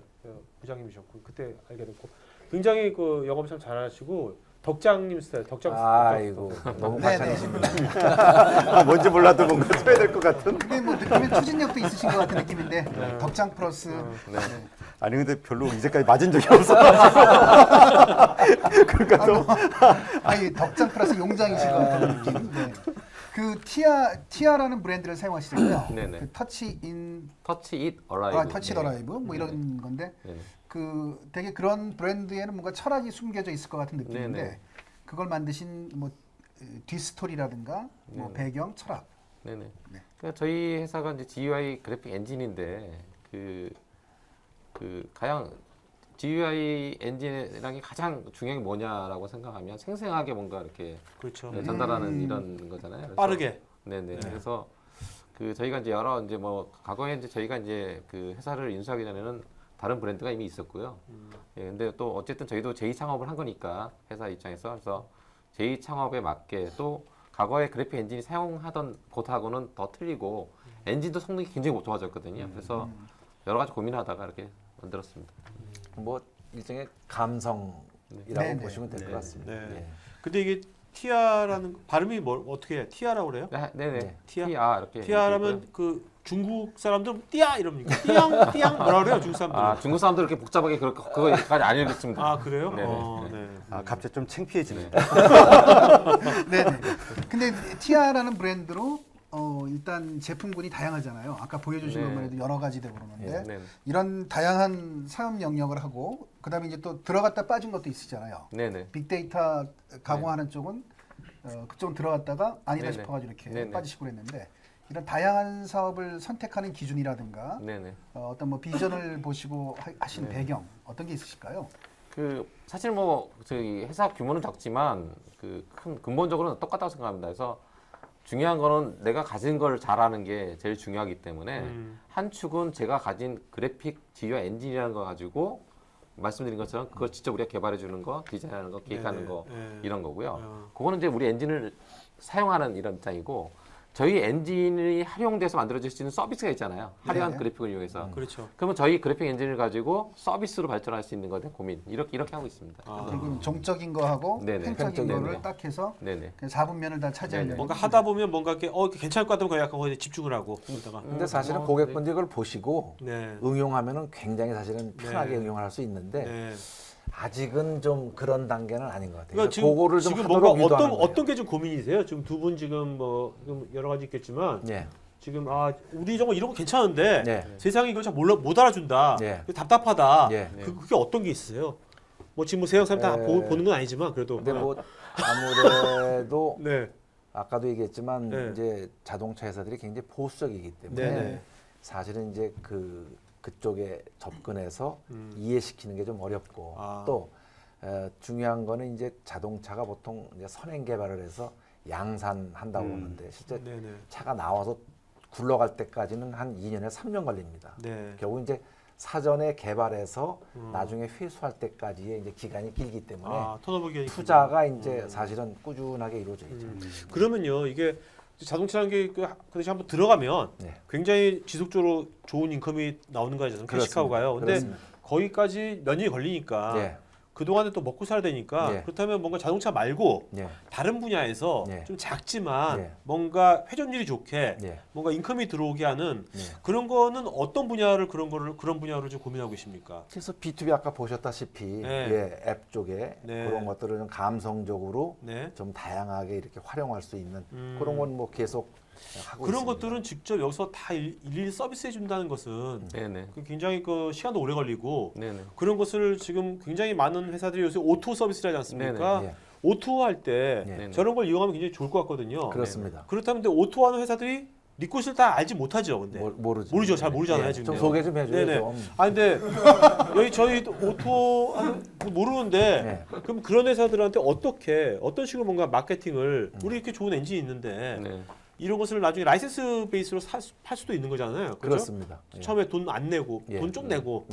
부장님이셨고 그때 알게 됐고 굉장히 그 영업 참 잘하시고 덕장님 스타일, 덕장 스타일. 아이고 너무 과찬이십니다. 뭔지 몰라도 뭔가 써야 될 것 같은. 근데 뭐 느낌에 추진력도 있으신 것 같은 느낌인데 덕장 플러스. 네. 아니 근데 별로 이제까지 맞은 적이 없어. 그러니까 또 아니 덕장 플러스 용장이신 것 같은 느낌. 네. 그 티아라는 브랜드를 사용하시잖아요. 그 터치 잇 어라이브 뭐 이런 건데 그 되게 그런 브랜드에는 뭔가 철학이 숨겨져 있을 것 같은 느낌인데 그걸 만드신 뭐 뒷스토리라든가 뭐 배경, 철학. 그러니까 저희 회사가 이제 GUI 그래픽 엔진인데 가장 GUI 엔진이라는 게 가장 중요한 게 뭐냐라고 생각하면 생생하게 뭔가 이렇게 그렇죠. 전달하는 이런 거잖아요. 그래서 빠르게. 그래서 저희가 이제 이제 뭐 과거에 이제 저희가 이제 그 회사를 인수하기 전에는 다른 브랜드가 이미 있었고요. 근데 또 어쨌든 저희도 재창업을 한 거니까 회사 입장에서 그래서 재창업에 맞게 또 과거에 그래픽 엔진이 사용하던 곳하고는 더 틀리고 엔진도 성능이 굉장히 좋아졌거든요. 그래서 여러 가지 고민하다가 이렇게 만들었습니다. 뭐 일종의 감성이라고 보시면 될 것 같습니다. 근데 이게 티아라는 발음이 어떻게 해? 티아라고 그래요? 티아 이렇게. 티아라면 그 중국 사람들은 띠아 이럽니까? 띠양 뭐라 그래요 중국 사람들? 중국 사람들 이렇게 복잡하게 그거까지 안 읽겠습니다. 아 그래요? 갑자기 좀 창피해지네. 네네. 근데 티아라는 브랜드로 일단 제품군이 다양하잖아요. 아까 보여주신 것만 해도 여러 가지 되고 그러는데 이런 다양한 사업 영역을 하고 그다음에 이제 또 들어갔다 빠진 것도 있으잖아요. 빅데이터 가공하는 쪽은 그쪽은 들어갔다가 아니다 싶어가지고 이렇게 빠지시고 그랬는데 이런 다양한 사업을 선택하는 기준이라든가 어떤 뭐 비전을 보시고 하신 배경 어떤 게 있으실까요? 사실 뭐 저희 회사 규모는 적지만 근본적으로는 똑같다고 생각합니다. 그래서 중요한 거는 내가 가진 걸 잘하는 게 제일 중요하기 때문에 한 축은 제가 가진 그래픽 GUI 엔진이라는 거 가지고 말씀드린 것처럼 그걸 직접 우리가 개발해 주는 거, 디자인하는 거, 기획하는 거 이런 거고요. 그거는 이제 우리 엔진을 사용하는 이런 입장이고 저희 엔진이 활용돼서 만들어질 수 있는 서비스가 있잖아요. 화려한 그래픽을 이용해서. 그렇죠. 그러면 저희 그래픽 엔진을 가지고 서비스로 발전할 수 있는 것에 고민 이렇게 하고 있습니다. 그리고 정적인 거하고 팬적인 거를 딱 해서 4분면을 다 차지하려고. 뭔가 하다 보면 뭔가 이렇게 괜찮을 것 같으면 거기 약간 거기에 집중을 하고. 근데 사실은 고객분들이 그걸 보시고 응용하면은 굉장히 사실은 편하게 응용할 수 있는데 아직은 좀 그런 단계는 아닌 것 같아요. 그러니까 지금 뭔가 어떤 게 좀 고민이세요? 지금 두 분 지금 뭐 여러 가지 있겠지만 지금 우리 정말 이런 거 괜찮은데 세상이 이걸 잘 못 알아준다. 답답하다. 그게 어떤 게 있으세요? 뭐 지금 뭐 세상 사람 다 보는 건 아니지만 그래도. 근데 뭐 아무래도 아까도 얘기했지만 이제 자동차 회사들이 굉장히 보수적이기 때문에 사실은 이제 그쪽에 접근해서 이해시키는 게 좀 어렵고 또 중요한 거는 이제 자동차가 보통 이제 선행 개발을 해서 양산한다고 하는데 실제 차가 나와서 굴러갈 때까지는 한 2년에서 3년 걸립니다. 결국 이제 사전에 개발해서 나중에 회수할 때까지의 이제 기간이 길기 때문에 투자가 이제 사실은 꾸준하게 이루어져 있죠. 그러면요 이게 자동차라는 게 그것이 한번 들어가면 굉장히 지속적으로 좋은 인컴이 나오는 거잖아요. 캐시카우 가요. 근데 거기까지 몇 년이 걸리니까 그동안에 또 먹고 살아야 되니까 그렇다면 뭔가 자동차 말고 다른 분야에서 좀 작지만 뭔가 회전율이 좋게 뭔가 인컴이 들어오게 하는 그런 거는 어떤 분야를 그런 분야로 좀 고민하고 계십니까? 그래서 B2B 아까 보셨다시피 앱 쪽에 그런 것들을 좀 감성적으로 좀 다양하게 이렇게 활용할 수 있는 그런 건 뭐 계속 하고 그런 있습니다. 것들은 직접 여기서 다 일일이 서비스해 준다는 것은 굉장히 시간도 오래 걸리고 그런 것을 지금 굉장히 많은 회사들이 요새 오토 서비스를 하지 않습니까? 오토 할 때 저런 걸 이용하면 굉장히 좋을 것 같거든요. 그렇습니다. 그렇다면 근데 오토 하는 회사들이 네 것을 다 알지 못하죠. 근데 모르죠. 잘 모르잖아요. 지금 좀 소개 좀 해줘요. 근데 여기 저희 오토 모르는데 그럼 그런 회사들한테 어떤 식으로 뭔가 마케팅을 우리 이렇게 좋은 엔진이 있는데 이런 것을 나중에 라이센스 베이스로 팔 수도 있는 거잖아요. 그렇죠? 그렇습니다. 처음에 돈 안 내고 돈 좀 내고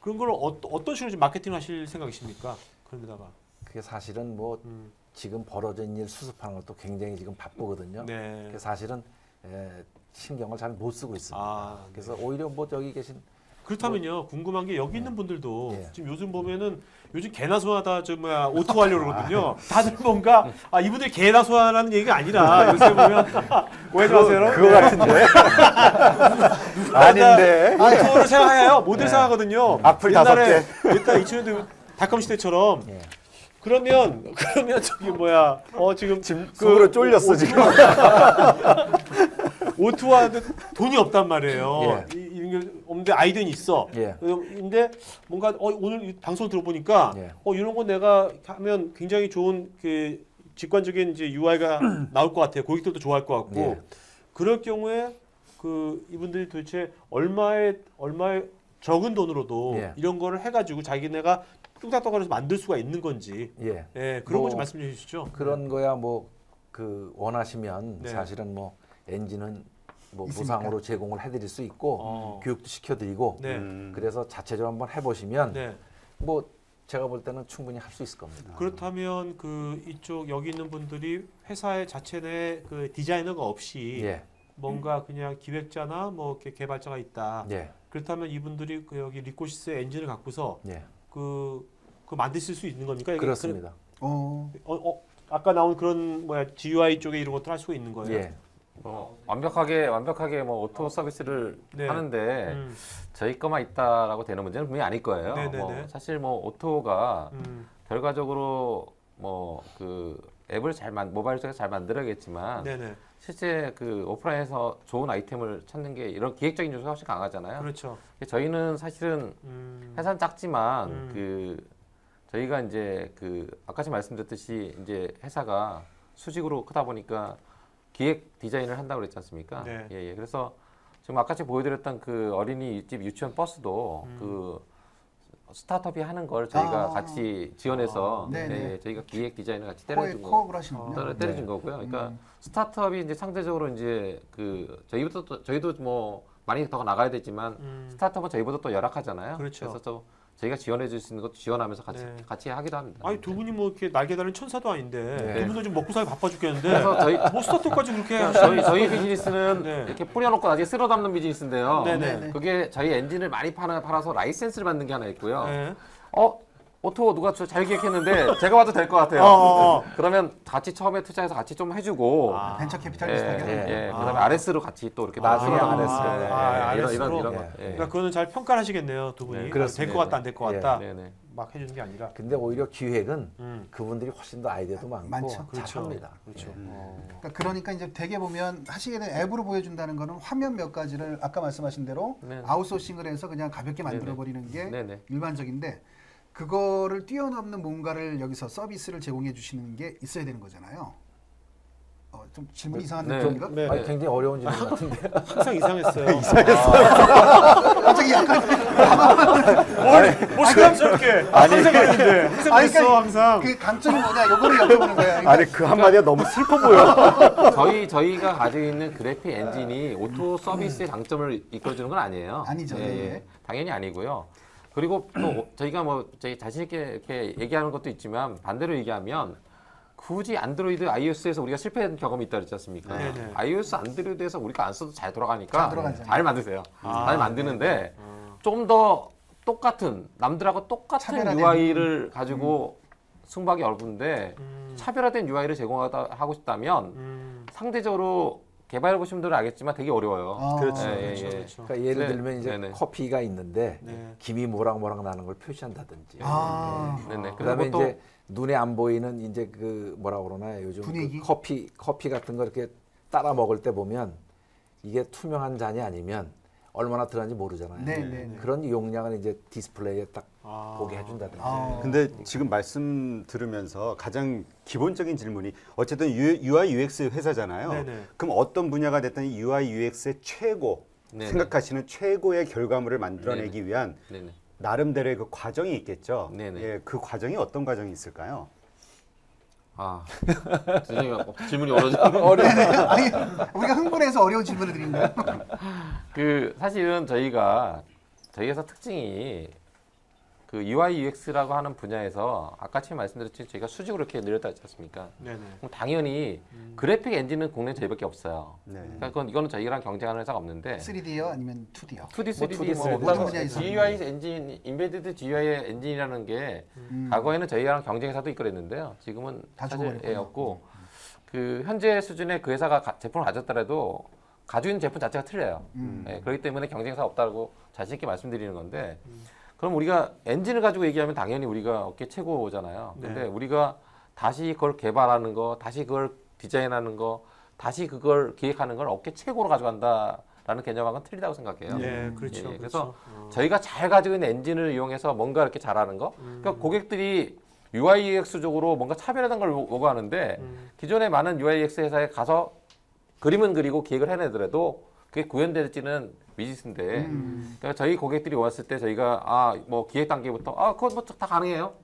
그런 걸 어떤 식으로 좀 마케팅 하실 생각이십니까? 그런 데다가 그게 사실은 뭐 지금 벌어진 일 수습하는 것도 굉장히 지금 바쁘거든요. 그래서 사실은 신경을 잘 못 쓰고 있습니다. 그래서 오히려 뭐 저기 계신 그렇다면요. 궁금한 게 여기 있는 분들도 지금 요즘 보면은 요즘 개나 소화다 저 뭐야 오토 하려고 그러거든요. 다들 뭔가 이분들이 개나 소화라는 얘기가 아니라 요새 보면 오해지 마세요. 그거 같은데. 아닌데. 오토를 생각해요. 모델 생각하거든요. 앞을 5개. 옛날 2000년대 닷컴 시대처럼. 그러면 저기 뭐야 지금 속으로 쫄렸어 지금. 오토하는데 돈이 없단 말이에요. 이런 게 없는데 아이디어는 있어. 근데 뭔가 오늘 이 방송 들어보니까 이런 거 내가 하면 굉장히 좋은 그 직관적인 이제 UI가 나올 것 같아요. 고객들도 좋아할 것 같고. 그럴 경우에 그 이분들이 도대체 얼마의 적은 돈으로도 이런 거를 해가지고 자기네가 뚱닥뚱닥해서 만들 수가 있는 건지. 그런 거 좀 말씀해 주시죠. 그런 거야 뭐 그 원하시면 사실은 뭐 엔진은 뭐 무상으로 제공을 해드릴 수 있고 교육도 시켜드리고 그래서 자체적으로 한번 해보시면 뭐 제가 볼 때는 충분히 할 수 있을 겁니다. 그렇다면 그 이쪽 여기 있는 분들이 회사의 자체 내 그 디자이너가 없이 뭔가 그냥 기획자나 뭐 이렇게 개발자가 있다. 그렇다면 이분들이 그 여기 리코시스의 엔진을 갖고서 그 만드실 수 있는 겁니까? 그렇습니다. 아까 나온 그런 뭐야 GUI 쪽에 이런 것도 할 수 있는 거예요. 완벽하게 뭐 오토 서비스를 하는데 저희 거만 있다라고 되는 문제는 분명히 아닐 거예요. 뭐 사실 뭐 오토가 결과적으로 뭐 그 앱을 모바일 쪽에서 잘 만들어야겠지만 실제 그 오프라인에서 좋은 아이템을 찾는 게 이런 기획적인 요소가 훨씬 강하잖아요. 그렇죠. 저희는 사실은 회사는 작지만 그 저희가 이제 그 아까 말씀드렸듯이 이제 회사가 수직으로 크다 보니까 기획 디자인을 한다고 그랬지 않습니까? 그래서 지금 아까 보여드렸던 그 어린이집 유치원 버스도 그 스타트업이 하는 걸 저희가 같이 지원해서 저희가 기획 디자인을 같이 때려준 거고요. 그러니까 스타트업이 이제 상대적으로 이제 그 저희도 뭐 많이 더 나가야 되지만 스타트업은 저희보다 또 열악하잖아요. 그래서 또 저희가 지원해 줄 수 있는 것도 지원하면서 같이 하기도 합니다. 아니 두 분이 뭐 이렇게 날개 달린 천사도 아닌데 두 분도 좀 먹고 살기 바빠 죽겠는데 그래서 저희 뭐 스타트업까지 그렇게 저희 비즈니스는 이렇게 뿌려놓고 나중에 쓸어 담는 비즈니스인데요. 그게 저희 엔진을 많이 팔아서 라이센스를 받는 게 하나 있고요. 오토 누가 잘 기획했는데 제가 와도 될 것 같아요. 그러면 같이 처음에 투자해서 같이 좀 해주고 벤처 캐피탈리스트하게 그다음에 RS로 같이 또 이렇게 나중에 RS로 이런 그러니까 그거는 잘 평가를 하시겠네요, 두 분이. 될 것 같다, 안 될 것 같다. 막 해주는 게 아니라. 근데 오히려 기획은 그분들이 훨씬 더 아이디어도 많고 잘합니다. 그러니까 이제 대개 보면 하시게 된 앱으로 보여준다는 거는 화면 몇 가지를 아까 말씀하신 대로 아웃소싱을 해서 그냥 가볍게 만들어 버리는 게 일반적인데. 그거를 뛰어넘는 뭔가를 여기서 서비스를 제공해 주시는 게 있어야 되는 거잖아요. 좀 질문이 이상한 느낌인가? 아니, 굉장히 어려운 질문 같은데. 항상 이상했어요. 갑자기 약간 뭘 시끄럽게 항상 그랬는데 항상 그랬어 항상. 그 강점이 뭐냐 요거를 여쭤보는 거야. 그러니까 아니 그 한마디가 너무 슬퍼 보여. 저희가 가지고 있는 그래픽 엔진이 오토 서비스의 장점을 이끌어주는 건 아니에요. 아니죠. 당연히 아니고요. 그리고 또 저희가 뭐 저희 자신 있게 이렇게 얘기하는 것도 있지만 반대로 얘기하면 굳이 안드로이드, iOS에서 우리가 실패한 경험이 있다 그랬지 않습니까? iOS, 안드로이드에서 우리가 안 써도 잘 돌아가니까 잘 만드세요. 잘 만드는데 좀 더 똑같은 남들하고 똑같은 UI를 가지고 승부하기 어려운데 차별화된 UI를 제공하고 싶다면 상대적으로 개발해 보신 분들은 알겠지만 되게 어려워요. 그렇죠. 그러니까 예를 들면 이제 커피가 있는데 김이 모락모락 나는 걸 표시한다든지. 그다음에 이제 눈에 안 보이는 이제 그 뭐라 그러나 요즘 그 커피 같은 거 이렇게 따라 먹을 때 보면 이게 투명한 잔이 아니면 얼마나 들어간지 모르잖아요. 그런 용량을 이제 디스플레이에 딱 보게 해준다든지. 근데 지금 말씀 들으면서 가장 기본적인 질문이 어쨌든 UI UX 회사잖아요. 그럼 어떤 분야가 됐든 UI UX의 최고 생각하시는 최고의 결과물을 만들어내기 위한 나름대로의 그 과정이 있겠죠. 그 과정이 어떤 과정이 있을까요? 질문이 어려워요. 아니, 우리가 흥분해서 어려운 질문을 드린 거예요. 사실은 저희 회사 특징이 그 UI UX라고 하는 분야에서 아까 처음 말씀드렸지만 저희가 수직으로 이렇게 늘렸다 했지 않습니까? 네네. 그럼 당연히 그래픽 엔진은 국내 저희밖에 없어요. 네. 그러니까 이거는 저희랑 경쟁하는 회사가 없는데 3D요 아니면 2D요? 2D, 3D 뭐 2D, 뭐 모든 분야에서. GUI 엔진, 인베디드 GUI 엔진이라는 게 과거에는 저희랑 경쟁 회사도 있고 그랬는데요. 지금은 다 사실 죽어버렸군요. 없고 그 현재 수준의 그 회사가 제품을 가졌더라도 가지고 있는 제품 자체가 틀려요. 예, 그렇기 때문에 경쟁사 없다고 자신 있게 말씀드리는 건데 그럼 우리가 엔진을 가지고 얘기하면 당연히 우리가 업계 최고잖아요. 근데 우리가 다시 그걸 개발하는 거, 다시 그걸 디자인하는 거, 다시 그걸 기획하는 걸 업계 최고로 가져간다라는 개념하고는 틀리다고 생각해요. 네, 그렇죠. 예, 그렇죠. 그래서 저희가 잘 가지고 있는 엔진을 이용해서 뭔가 이렇게 잘하는 거. 그러니까 고객들이 UI UX적으로 뭔가 차별화된 걸 요구하는데 기존의 많은 UI UX 회사에 가서 그림은 그리고 기획을 해내더라도 그게 구현될지는 미지수인데 그러니까 저희 고객들이 왔을 때 저희가 뭐 기획 단계부터 그건 뭐 다 가능해요.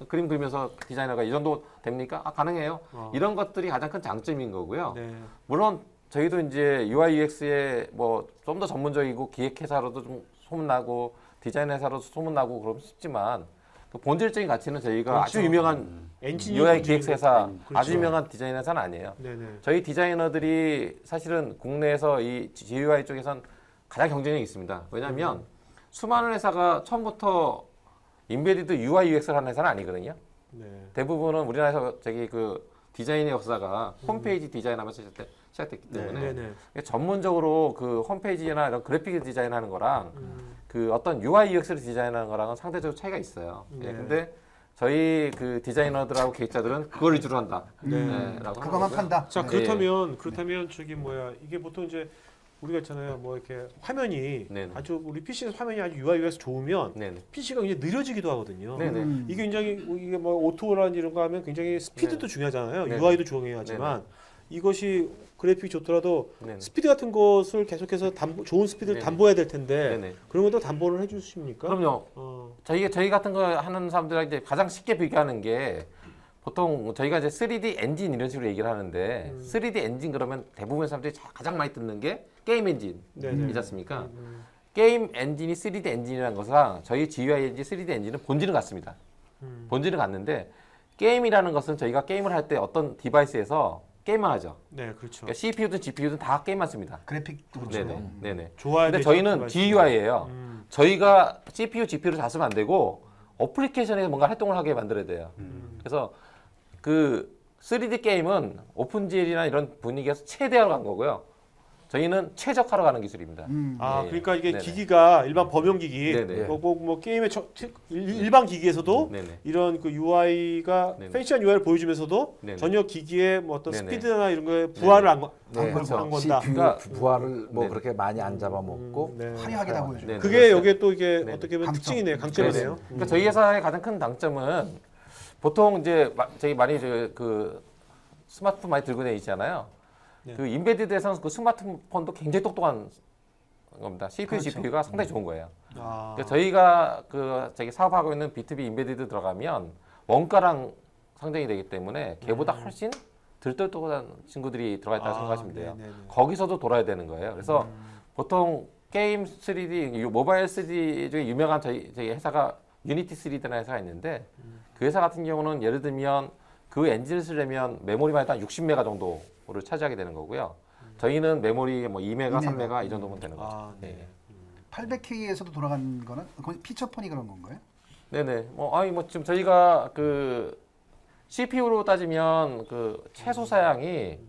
그림 그리면서 디자이너가 이 정도 됩니까? 가능해요. 이런 것들이 가장 큰 장점인 거고요. 네. 물론 저희도 이제 UI UX에 뭐 좀 더 전문적이고 기획 회사로도 좀 소문나고 디자인 회사로도 소문나고 그러면 쉽지만 그 본질적인 가치는 저희가 그렇죠. 아주 유명한 엔지니어 UI 기획회사, 그렇죠. 아주 유명한 디자인 회사는 아니에요. 네네. 저희 디자이너들이 사실은 국내에서 이 GUI 쪽에선 가장 경쟁력이 있습니다. 왜냐하면 수많은 회사가 처음부터 인베디드 UI UX를 하는 회사는 아니거든요. 네. 대부분은 우리나라에서 저기 그 디자인의 역사가 홈페이지 디자인하면서 시작됐기 때문에 네네. 전문적으로 그 홈페이지나 이런 그래픽 디자인하는 거랑 그 어떤 UI UX를 디자인하는 거랑은 상대적으로 차이가 있어요. 네. 예, 근데 저희 그 디자이너들하고 기획자들은 그걸 위주로 한다. 라고 그것만 하는 거고요. 판다. 자 네. 그렇다면 저기 뭐야 이게 보통 이제 우리가 있잖아요 뭐 이렇게 화면이 네네. 아주 우리 PC 화면이 아주 UI UX 좋으면 네네. PC가 굉장히 느려지기도 하거든요. 네네. 이게 굉장히 이게 뭐 오토라는 이런 거 하면 굉장히 스피드도 중요하잖아요. 네네. UI도 중요하지만 이것이 그래픽이 좋더라도 네네. 스피드 같은 것을 계속해서 좋은 스피드를 네네. 담보해야 될 텐데 네네. 그런 것도 담보를 해주십니까? 그럼요. 저희 같은 거 하는 사람들하고 이제 가장 쉽게 비교하는 게 보통 저희가 이제 3D 엔진 이런 식으로 얘기를 하는데 3D 엔진 그러면 대부분 사람들이 가장 많이 듣는 게 게임 엔진이지 않습니까? 게임 엔진이 3D 엔진이라는 것과 저희 GUI 엔진, 3D 엔진은 본질은 같습니다. 본질은 같는데 게임이라는 것은 저희가 게임을 할 때 어떤 디바이스에서 게임만 하죠. 네, 그렇죠. 그러니까 CPU든 GPU든 다 게임만 씁니다. 그래픽도 그렇죠. 네네. 네네. 좋아야 근데 되죠, 저희는 디바이스가. GUI예요. 저희가 CPU, GPU를 다 쓰면 안 되고 어플리케이션에서 뭔가 활동을 하게 만들어야 돼요. 그래서 그 3D 게임은 오픈GL이나 이런 분위기에서 최대화로 간 거고요. 저희는 최적화로 가는 기술입니다. 그러니까 이게 네네. 기기가 일반 범용 기기, 네네. 뭐 게임의 일반 기기에서도 네네. 이런 그 UI가 네네. 페이시한 UI를 보여주면서도 네네. 전혀 기기의 뭐 어떤 네네. 스피드나 이런 거에 부하를 안 그렇죠. 한 건다. CPU 그러니까 부하를 뭐 네. 그렇게 많이 안 잡아먹고 네. 화려하게 다 보여줘요. 네. 그게 여기에 또 이게 네네. 어떻게 보면 강점. 특징이네요, 강점이네요. 그러니까 저희 회사의 가장 큰 장점은 보통 이제 저희 많이 그 스마트폰 많이 들고 다니잖아요. 네. 그 인베디드에서는 그 스마트폰도 굉장히 똑똑한 겁니다. CPU, 그렇죠. GPU가 상당히 좋은 거예요. 아, 그러니까 저희가 그 저기 사업하고 있는 B2B 인베디드 들어가면 원가랑 상정이 되기 때문에 걔보다 훨씬 덜 똑똑한 친구들이 들어가 있다고 생각하시면 돼요. 네네네. 거기서도 돌아야 되는 거예요. 그래서 보통 게임 3D, 모바일 3D 중에 유명한 저희 회사가 유니티 3D라는 회사가 있는데 그 회사 같은 경우는 예를 들면 그 엔진을 쓰려면 메모리만 한 60메가 정도를 차지하게 되는 거고요. 저희는 메모리 뭐 2메가, 3메가 이 정도면 되는 거죠. 아, 네. 800K에서도 돌아간 거는 거의 피처폰이 그런 건가요? 네네. 뭐 지금 저희가 그 CPU로 따지면 그 최소 사양이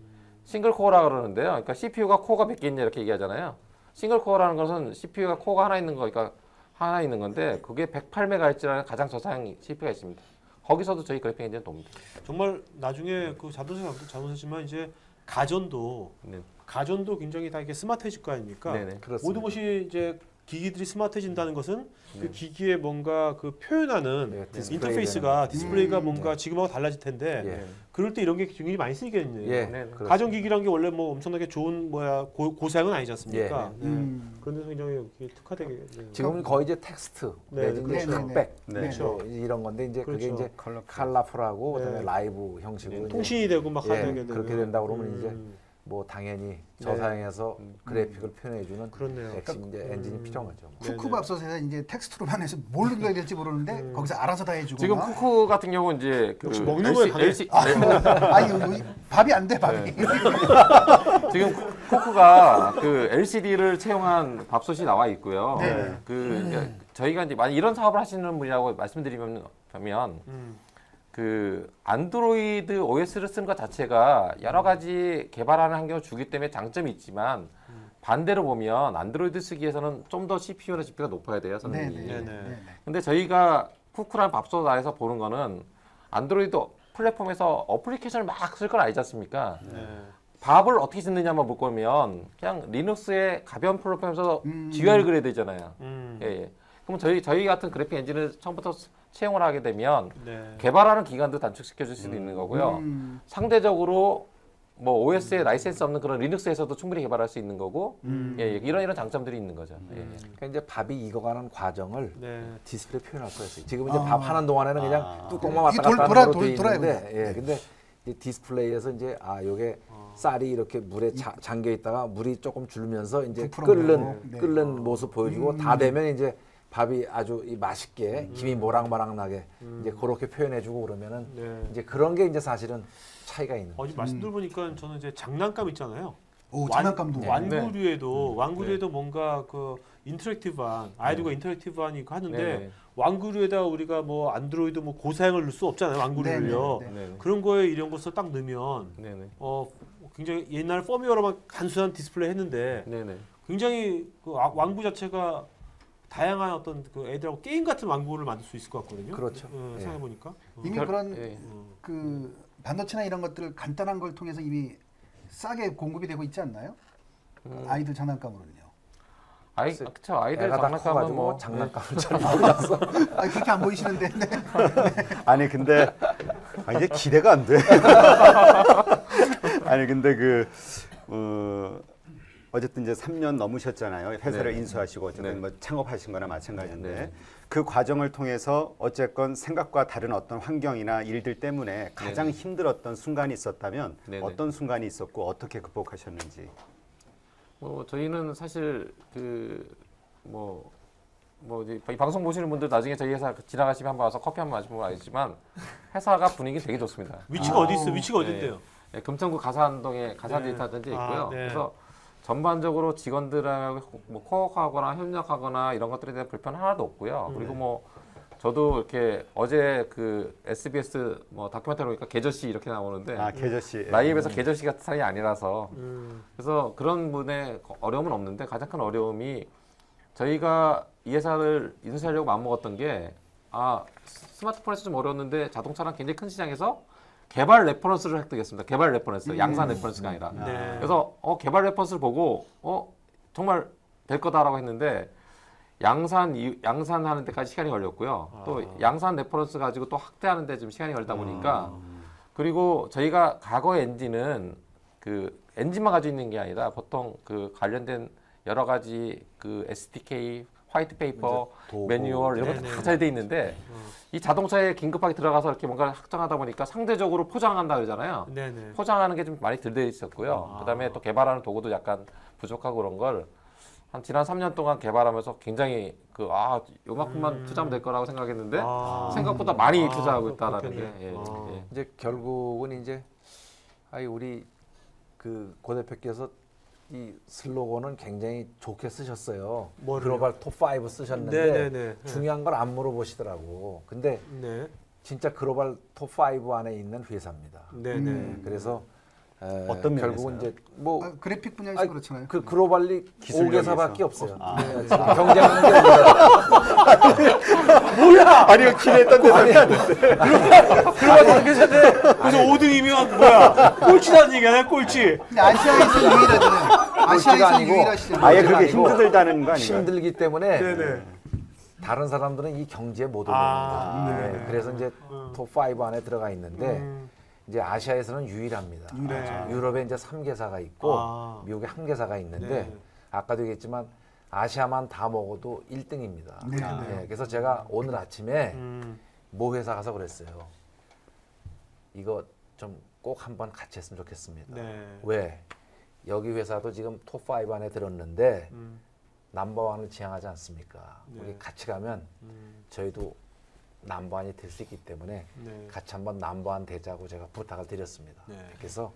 싱글 코어라 그러는데요. 그러니까 CPU가 코어가 몇 개 있냐 이렇게 얘기하잖아요. 싱글 코어라는 것은 CPU가 코어가 하나 있는 거니까 하나 있는 건데 그게 108MHz라는 가장 저사양 CPU가 있습니다. 거기서도 저희 그래픽 엔진은 돕니다. 정말 나중에 그 자동차지만 이제 가전도 네. 굉장히 다 이게 스마트해질 거 아닙니까? 네네. 모든 것이 이제 기기들이 스마트해진다는 것은 그 기기에 뭔가 그 표현하는 네, 인터페이스가 디스플레이가 뭔가 네. 지금하고 달라질 텐데 예. 그럴 때 이런 게 굉장히 많이 쓰이겠네요. 예. 네. 그렇습니다. 가전 기기란 게 원래 뭐 엄청나게 좋은 고사양은 아니지 않습니까? 예. 그런 데서 굉장히 이게 특화되게 지금은 거의 이제 텍스트 네, 내지 이제 그렇죠. 흑백 네. 그렇죠. 이런 건데 이제 그게 그렇죠. 이제 컬러풀하고 네. 그다음에 라이브 형식으로 이제 통신이 되고 막 예, 하게 되면 그렇게 된다 그러면 이제 뭐 당연히 저사양에서 그래픽을 표현해주는 그렇네요. 핵심 이제 엔진이 필요한 거죠. 쿠쿠가 앞서서 이제 텍스트로만 해서 뭘 눌러야 될지 모르는데 거기서 알아서 다 해주고. 지금 쿠쿠 같은 경우 이제 역시 먹는 거에 강해. 아니 밥이 안 돼 밥이. 지금 쿠쿠가 그 LCD를 채용한 밥솥이 나와 있고요. 네. 그 저희가 이제 만약 이런 사업을 하시는 분이라고 말씀드리면 그 안드로이드 OS를 쓰는 것 자체가 여러 가지 개발하는 환경을 주기 때문에 장점이 있지만 반대로 보면 안드로이드 쓰기에서는 좀 더 CPU나 GPU가 높아야 돼요, 성능이. 근데 저희가 쿠쿠라는 밥솥 안에서 보는 거는 안드로이드 플랫폼에서 어플리케이션을 막 쓸 건 아니지 않습니까? 밥을 어떻게 짓느냐만 볼 거면 그냥 리눅스의 가벼운 플랫폼에서 GUI를 그려야 되잖아요. 예. 그럼 저희 같은 그래픽 엔진을 처음부터 채용을 하게 되면 개발하는 기간도 단축시켜 줄 수도 있는 거고요. 상대적으로 뭐 OS에 라이센스 없는 그런 리눅스에서도 충분히 개발할 수 있는 거고 이런 장점들이 있는 거죠. 그러니까 이제 밥이 익어가는 과정을 디스플레이 표현할 수가 있어요. 지금 이제 밥 하는 동안에는 그냥 뚜껑만 왔다 갔다 하는 거로 돼 있는데 근데 이 디스플레이에서 이제 요게 쌀이 이렇게 물에 잠겨 있다가 물이 조금 줄면서 이제 끓는 모습 보여주고 다 되면 이제 밥이 아주 맛있게 김이 모락모락 나게 이제 그렇게 표현해주고 그러면은 이제 그런 게 이제 사실은 차이가 있는. 말씀 들어보니까 저는 이제 장난감 있잖아요. 장난감도 완구류에도 뭔가 그 인터랙티브한 아이디가 인터랙티브한 이거 하는데 완구류에다 우리가 뭐 안드로이드 뭐 고사양을 넣을 수 없잖아요. 완구류를요. 그런 거에 이런 것을 딱 넣으면 굉장히 옛날 펌웨어로만 단순한 디스플레이 했는데 굉장히 그 완구 자체가 다양한 어떤 그 애들하고 게임 같은 완구를 만들 수 있을 것 같거든요. 그렇죠. 생각해 보니까 이미 그런 그 반도체나 이런 것들 간단한 걸 통해서 이미 싸게 공급이 되고 있지 않나요? 아이들 장난감으로는요. 그렇죠. 아이들 장난감은 뭐 장난감을 잘 몰랐어. 그렇게 안 보이시는데. 아니 근데 이제 기대가 안 돼. 아니 근데 어쨌든 이제 3년 넘으셨잖아요. 회사를 인수하시고 어쨌든 뭐 창업하신 거나 마찬가지인데 그 과정을 통해서 어쨌건 생각과 다른 어떤 환경이나 일들 때문에 가장 힘들었던 순간이 있었다면 어떤 순간이 있었고 어떻게 극복하셨는지. 저희는 사실 이제 이 방송 보시는 분들 나중에 저희 회사 지나가시면 한번 와서 커피 한번 마시면 알겠지만 회사가 분위기 되게 좋습니다. 위치가 어디 있어요? 위치가 어딘데요? 금천구 가산동에 가산데이터센터 있고요. 그래서 전반적으로 직원들하고 뭐 코어하거나 협력하거나 이런 것들에 대한 불편 하나도 없고요. 그리고 뭐 저도 이렇게 어제 그 SBS 뭐 다큐멘터리 보니까 계저씨 이렇게 나오는데 계저씨 라이브에서 계저씨 같은 사람이 아니라서 그래서 그런 분의 어려움은 없는데 가장 큰 어려움이 저희가 이 회사를 인수하려고 마음먹었던 게 스마트폰에서 좀 어려웠는데 자동차랑 굉장히 큰 시장에서 개발 레퍼런스를 획득했습니다. 개발 레퍼런스, 양산 레퍼런스가 아니라. 그래서 개발 레퍼런스를 보고 정말 될 거다라고 했는데 양산하는 데까지 시간이 걸렸고요. 또 양산 레퍼런스 가지고 또 확대하는 데 좀 시간이 걸리다 보니까 그리고 저희가 과거 엔진은 그 엔진만 가지고 있는 게 아니라 보통 그 관련된 여러 가지 그 SDK, 화이트 페이퍼, 매뉴얼 이런 것도 다 잘 돼 있는데 이 자동차에 긴급하게 들어가서 이렇게 뭔가를 확장하다 보니까 상대적으로 포장한다 그러잖아요. 포장하는 게 좀 많이 덜 돼 있었고요. 그다음에 또 개발하는 도구도 약간 부족하고 그런 걸 한 지난 3년 동안 개발하면서 굉장히 요만큼만 투자하면 될 거라고 생각했는데 생각보다 많이 투자하고 있다라는 게 이제 결국은 이제 우리 그 고 대표께서 이 슬로건은 굉장히 좋게 쓰셨어요. 글로벌 톱5 쓰셨는데 중요한 걸 안 물어보시더라고. 근데 진짜 글로벌 톱5 안에 있는 회사입니다. 그래서 어떤 결국은 이제 뭐 그래픽 분야에서 그렇잖아요. 그 글로벌리 5개사밖에 없어요. 경쟁하는 게 뭐야? 아니 이거 기대했던 데서 글로벌 관계자인데 그래서 5등이면 뭐야? 꼴찌라는 얘기야, 꼴찌. 근데 아시아에서 유일하잖아요. 아시아에서 유일하시잖아요. 아예 그렇게 힘들다는 거 아닌가요? 힘들기 때문에 다른 사람들은 이 경지에 못 오릅니다. 그래서 이제 톱5 안에 들어가 있는데 이제 아시아에서는 유일합니다. 유럽에 이제 3개사가 있고 미국에 1개사가 있는데 아까도 얘기했지만 아시아만 다 먹어도 1등입니다. 그래서 제가 오늘 아침에 모 회사 가서 그랬어요. 이거 좀 꼭 한번 같이 했으면 좋겠습니다. 왜? 여기 회사도 지금 톱5 안에 들었는데 넘버원을 지향하지 않습니까? 네. 우리 같이 가면 저희도 넘버원이 될 수 있기 때문에 네. 같이 한번 넘버원 되자고 제가 부탁을 드렸습니다. 네. 그래서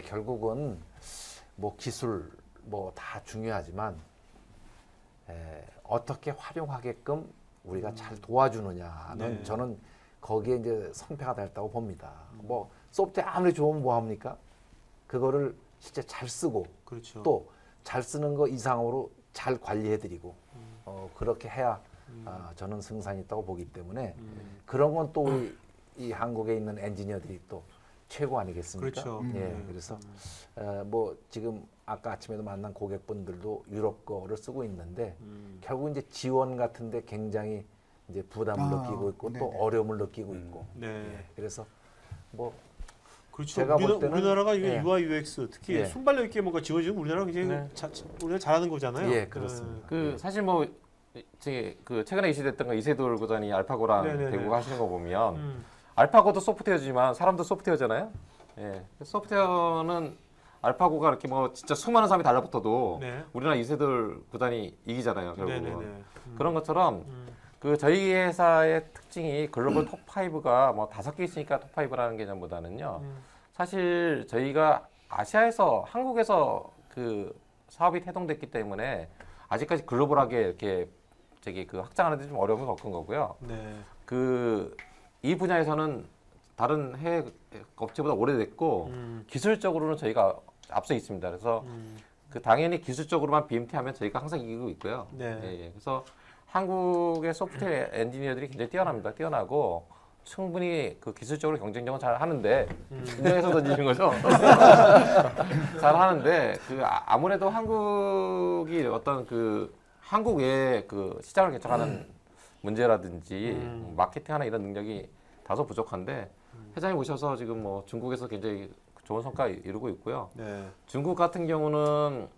결국은 뭐 기술 뭐 다 중요하지만 어떻게 활용하게끔 우리가 잘 도와주느냐는 네. 저는 거기에 이제 성패가 됐다고 봅니다. 뭐 소프트웨어 아무리 좋으면 뭐 합니까? 그거를 진짜 잘 쓰고 그렇죠. 또 잘 쓰는 거 이상으로 잘 관리해드리고 그렇게 해야 저는 승산이 있다고 보기 때문에 그런 건 또 우리 이 한국에 있는 엔지니어들이 또 최고 아니겠습니까? 그렇죠. 예, 그래서 뭐 지금 아까 아침에도 만난 고객분들도 유럽 거를 쓰고 있는데 결국 이제 지원 같은데 굉장히 이제 부담을 느끼고 있고 또 어려움을 느끼고 있고. 네. 예, 그래서 뭐 그렇죠. 제가 볼 때는 우리나라가 이게 예. UI UX 특히 예. 순발력 있게 뭔가 지원해주면 우리나라가 굉장히 네. 우리가 잘하는 거잖아요. 예, 그렇습니다. 그 사실 뭐 그 최근에 이슈됐던 거 이세돌 구단이 알파고랑 네네네. 대구 하시는 거 보면 알파고도 소프트웨어지만 사람도 소프트웨어잖아요. 예. 소프트웨어는 알파고가 이렇게 뭐 진짜 수많은 사람이 달라붙어도 네. 우리나라 이세돌 구단이 이기잖아요. 결국은. 네네네. 그런 것처럼 그 저희 회사의 특징이 글로벌 톱5가 뭐 5개 있으니까 톱5라는 개념보다는요. 사실 저희가 아시아에서 한국에서 그 사업이 태동됐기 때문에 아직까지 글로벌하게 이렇게 그 확장하는 데 좀 어려움을 겪은 거고요. 네. 이 분야에서는 다른 해외 업체보다 오래됐고 기술적으로는 저희가 앞서 있습니다. 그래서 당연히 기술적으로만 BMT 하면 저희가 항상 이기고 있고요. 네. 예. 그래서 한국의 소프트웨어 엔지니어들이 굉장히 뛰어납니다. 뛰어나고 충분히 그 기술적으로 경쟁력은 잘 하는데 인정해서 던지는 거죠. 잘 하는데 아무래도 한국이 어떤 한국의 시장을 개척하는 문제라든지 마케팅하는 이런 능력이 다소 부족한데 회장님 오셔서 지금 뭐 중국에서 굉장히 좋은 성과 이루고 있고요. 네. 중국 같은 경우는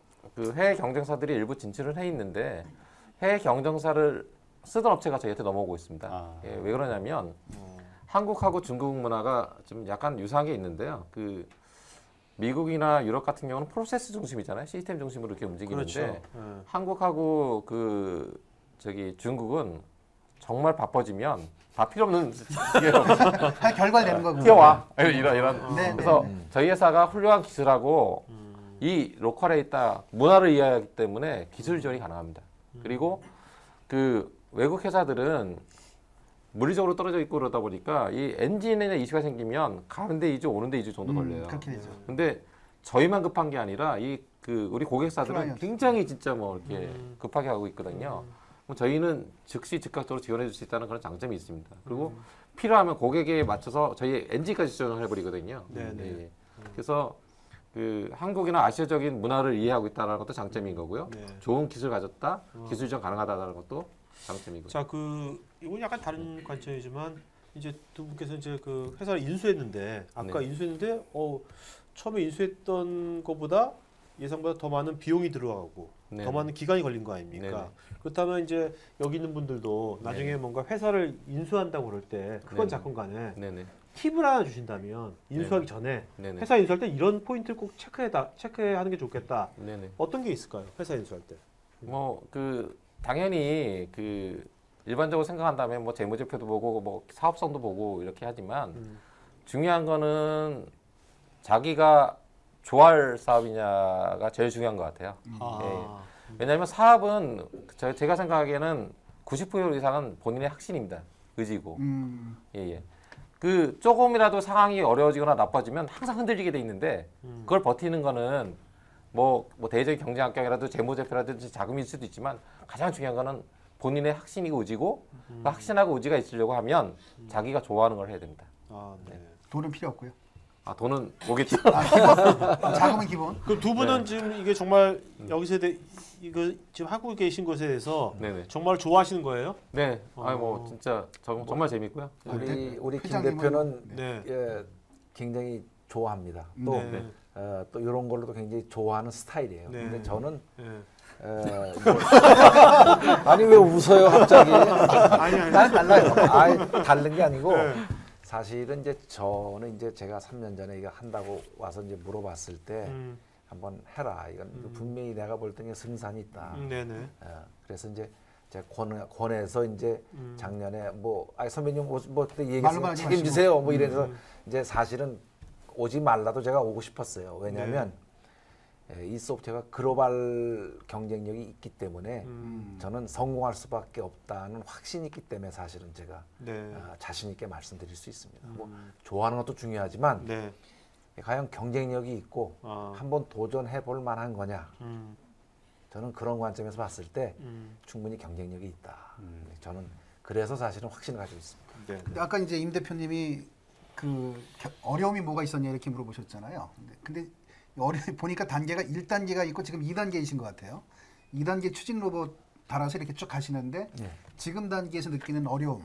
해외 경쟁사들이 일부 진출을 해 있는데 해외 경쟁사를 쓰던 업체가 저희한테 넘어오고 있습니다. 예, 왜 그러냐면 한국하고 중국 문화가 좀 약간 유사한 게 있는데요. 미국이나 유럽 같은 경우는 프로세스 중심이잖아요. 시스템 중심으로 이렇게 움직이는데 그렇죠. 한국하고 중국은 정말 바빠지면 다 필요 없는 할 결과를 내는 거고. 튀어와 이런. 네, 그래서 네, 네. 저희 회사가 훌륭한 기술하고 이 로컬에 있다 문화를 이해하기 때문에 기술 지원이 가능합니다. 그리고 외국 회사들은 물리적으로 떨어져 있고 그러다 보니까 이 엔진에 이슈가 생기면 가는데 2주 오는데 2주 정도 걸려요. 그렇게 되죠. 근데 저희만 급한 게 아니라 우리 고객사들은 클라이언트. 굉장히 진짜 뭐 이렇게 급하게 하고 있거든요. 저희는 즉시 즉각적으로 지원해 줄 수 있다는 그런 장점이 있습니다. 그리고 필요하면 고객에 맞춰서 저희 엔진까지 지원을 해버리거든요. 네. 그래서 한국이나 아시아적인 문화를 이해하고 있다는 것도 장점인 거고요. 네. 좋은 기술 가졌다, 기술 지원 가능하다는 것도 장점이고요. 자, 이건 약간 다른 관점이지만 이제 두 분께서 이제 회사를 인수했는데 아까 네. 인수했는데 처음에 인수했던 것보다 예상보다 더 많은 비용이 들어가고 네. 더 많은 기간이 걸린 거 아닙니까? 네네. 그렇다면 이제 여기 있는 분들도 나중에 네네. 뭔가 회사를 인수한다고 그럴 때 그건 네네. 작건 간에 네네. 팁을 하나 주신다면 인수하기 전에 네네. 회사 인수할 때 이런 포인트를 꼭 체크하는 게 좋겠다. 네네. 어떤 게 있을까요? 회사 인수할 때. 당연히 일반적으로 생각한다면 뭐 재무제표도 보고 뭐 사업성도 보고 이렇게 하지만 중요한 거는 자기가 좋아할 사업이냐가 제일 중요한 것 같아요. 왜냐하면 사업은 제가 생각하기에는 90% 이상은 본인의 확신입니다. 의지고. 예. 조금이라도 상황이 어려워지거나 나빠지면 항상 흔들리게 돼 있는데 그걸 버티는 거는 뭐 대외적인 경쟁 환경이라도 재무제표라든지 자금일 수도 있지만 가장 중요한 거는 본인의 확신이고 의지고 그 확신하고 의지가 있으려고 하면 자기가 좋아하는 걸 해야 됩니다. 네. 돈은 필요 없고요. 돈은 오겠죠. 자금은 기본. 그럼 두 분은 지금 이게 정말 여기서 이거 지금 하고 계신 것에 대해서 네네. 정말 좋아하시는 거예요? 네. 진짜 정말 재밌고요. 우리 김 회장님은- 대표는 네. 굉장히 좋아합니다. 네. 또 이런 걸로도 굉장히 좋아하는 스타일이에요. 네. 근데 저는 네. 아니 왜 웃어요 갑자기? 아니. 난 달라요. 다른 게 아니고 네. 사실은 저는 제가 3년 전에 이거 한다고 와서 물어봤을 때 한번 해라. 이건 분명히 내가 볼 때는 승산이 있다. 네네. 그래서 이제 제가 권해서 이제 작년에 뭐 선배님 뭐 그때 얘기했으면 책임지세요. 뭐 이래서 이제 사실은 오지 말라도 제가 오고 싶었어요. 왜냐하면 이 소프트웨어가 글로벌 경쟁력이 있기 때문에 저는 성공할 수밖에 없다는 확신이 있기 때문에 사실은 제가 자신 있게 말씀드릴 수 있습니다. 뭐 좋아하는 것도 중요하지만 과연 경쟁력이 있고 한번 도전해 볼 만한 거냐. 저는 그런 관점에서 봤을 때 충분히 경쟁력이 있다. 저는 그래서 사실은 확신을 가지고 있습니다. 근데 아까 이제 임 대표님이 그 어려움이 뭐가 있었냐 이렇게 물어보셨잖아요. 근데 보니까 단계가 1단계가 있고 지금 2단계이신 것 같아요. 2단계 추진 로봇 달아서 이렇게 쭉 가시는데 지금 단계에서 느끼는 어려움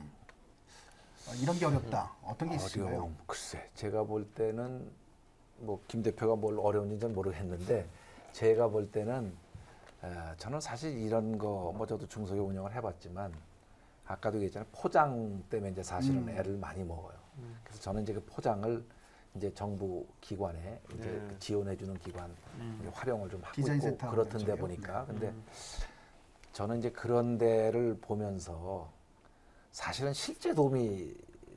이런 게 어렵다. 어떤 게 있으신가요? 어려움, 글쎄 제가 볼 때는 뭐 김 대표가 뭘 어려운지는 모르겠는데 제가 볼 때는 저는 사실 이런 거 뭐 저도 중소기업 운영을 해봤지만 아까도 얘기했잖아요. 포장 때문에 이제 사실은 애를 많이 먹어요. 그래서 저는 이제 그 포장을 이제 정부 기관에 이제 그 지원해주는 기관 활용을 좀 하고 있고 그렇던데 보니까 근데 저는 이제 그런 데를 보면서 사실은 실제 도움이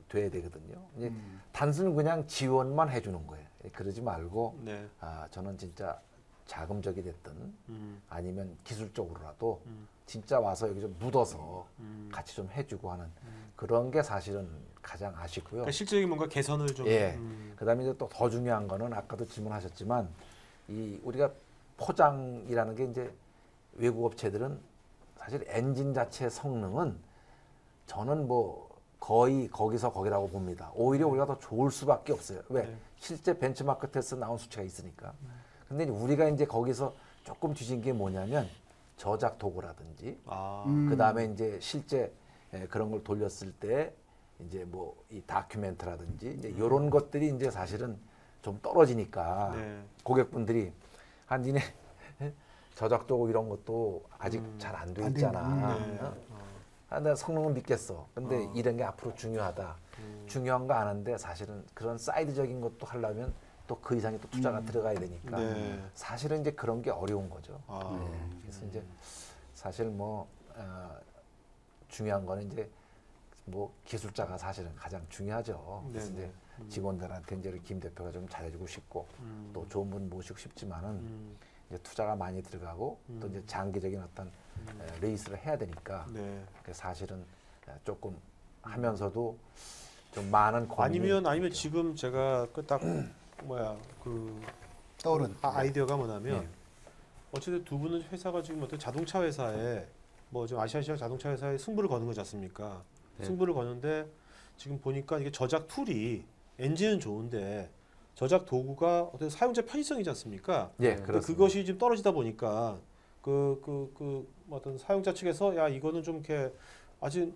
돼야 되거든요. 이제 단순히 그냥 지원만 해주는 거예요. 그러지 말고 저는 진짜 자금적이 됐든 아니면 기술적으로라도 진짜 와서 여기 좀 묻어서 같이 좀 해주고 하는 그런 게 사실은 가장 아쉽고요. 그러니까 실질적인 뭔가 개선을 좀. 그다음에 이제 또 더 중요한 거는 아까도 질문하셨지만 이 우리가 포장이라는 게 이제 외국 업체들은 사실 엔진 자체의 성능은 저는 뭐 거의 거기서 거기라고 봅니다. 오히려 우리가 더 좋을 수밖에 없어요. 왜? 실제 벤치마크 테스트 나온 수치가 있으니까. 근데 우리가 이제 거기서 조금 뒤진 게 뭐냐면 저작 도구라든지 그다음에 이제 실제 그런 걸 돌렸을 때 이제 뭐 이 다큐멘트라든지 이제 이런 것들이 이제 사실은 좀 떨어지니까 고객분들이 니네 저작 도구 이런 것도 아직 잘 안 돼 있잖아. 내가 성능은 믿겠어. 근데 이런 게 앞으로 중요하다. 중요한 거 아는데 사실은 그런 사이드적인 것도 하려면 또 그 이상의 또 투자가 들어가야 되니까 사실은 이제 그런 게 어려운 거죠. 그래서 이제 사실 뭐 중요한 거는 이제 뭐 기술자가 사실은 가장 중요하죠. 그래서 이제 직원들한테 이제 김 대표가 좀 잘해주고 싶고 또 좋은 분 모시고 싶지만은 이제 투자가 많이 들어가고 또 이제 장기적인 어떤 레이스를 해야 되니까 사실은 조금 하면서도 좀 많은 고민이 아니면 지금 제가 그 딱 떠오른 아이디어가 뭐냐면 어쨌든 두 분은 회사가 지금 어떤 자동차 회사에 뭐 좀 아시아시아 자동차 회사에 승부를 거는 거지 않습니까? 승부를 거는데 지금 보니까 이게 저작 툴이 엔진은 좋은데 저작 도구가 어떤 사용자 편의성이지 않습니까? 그것이 지금 떨어지다 보니까 어떤 사용자 측에서 야 이거는 좀 이렇게 아직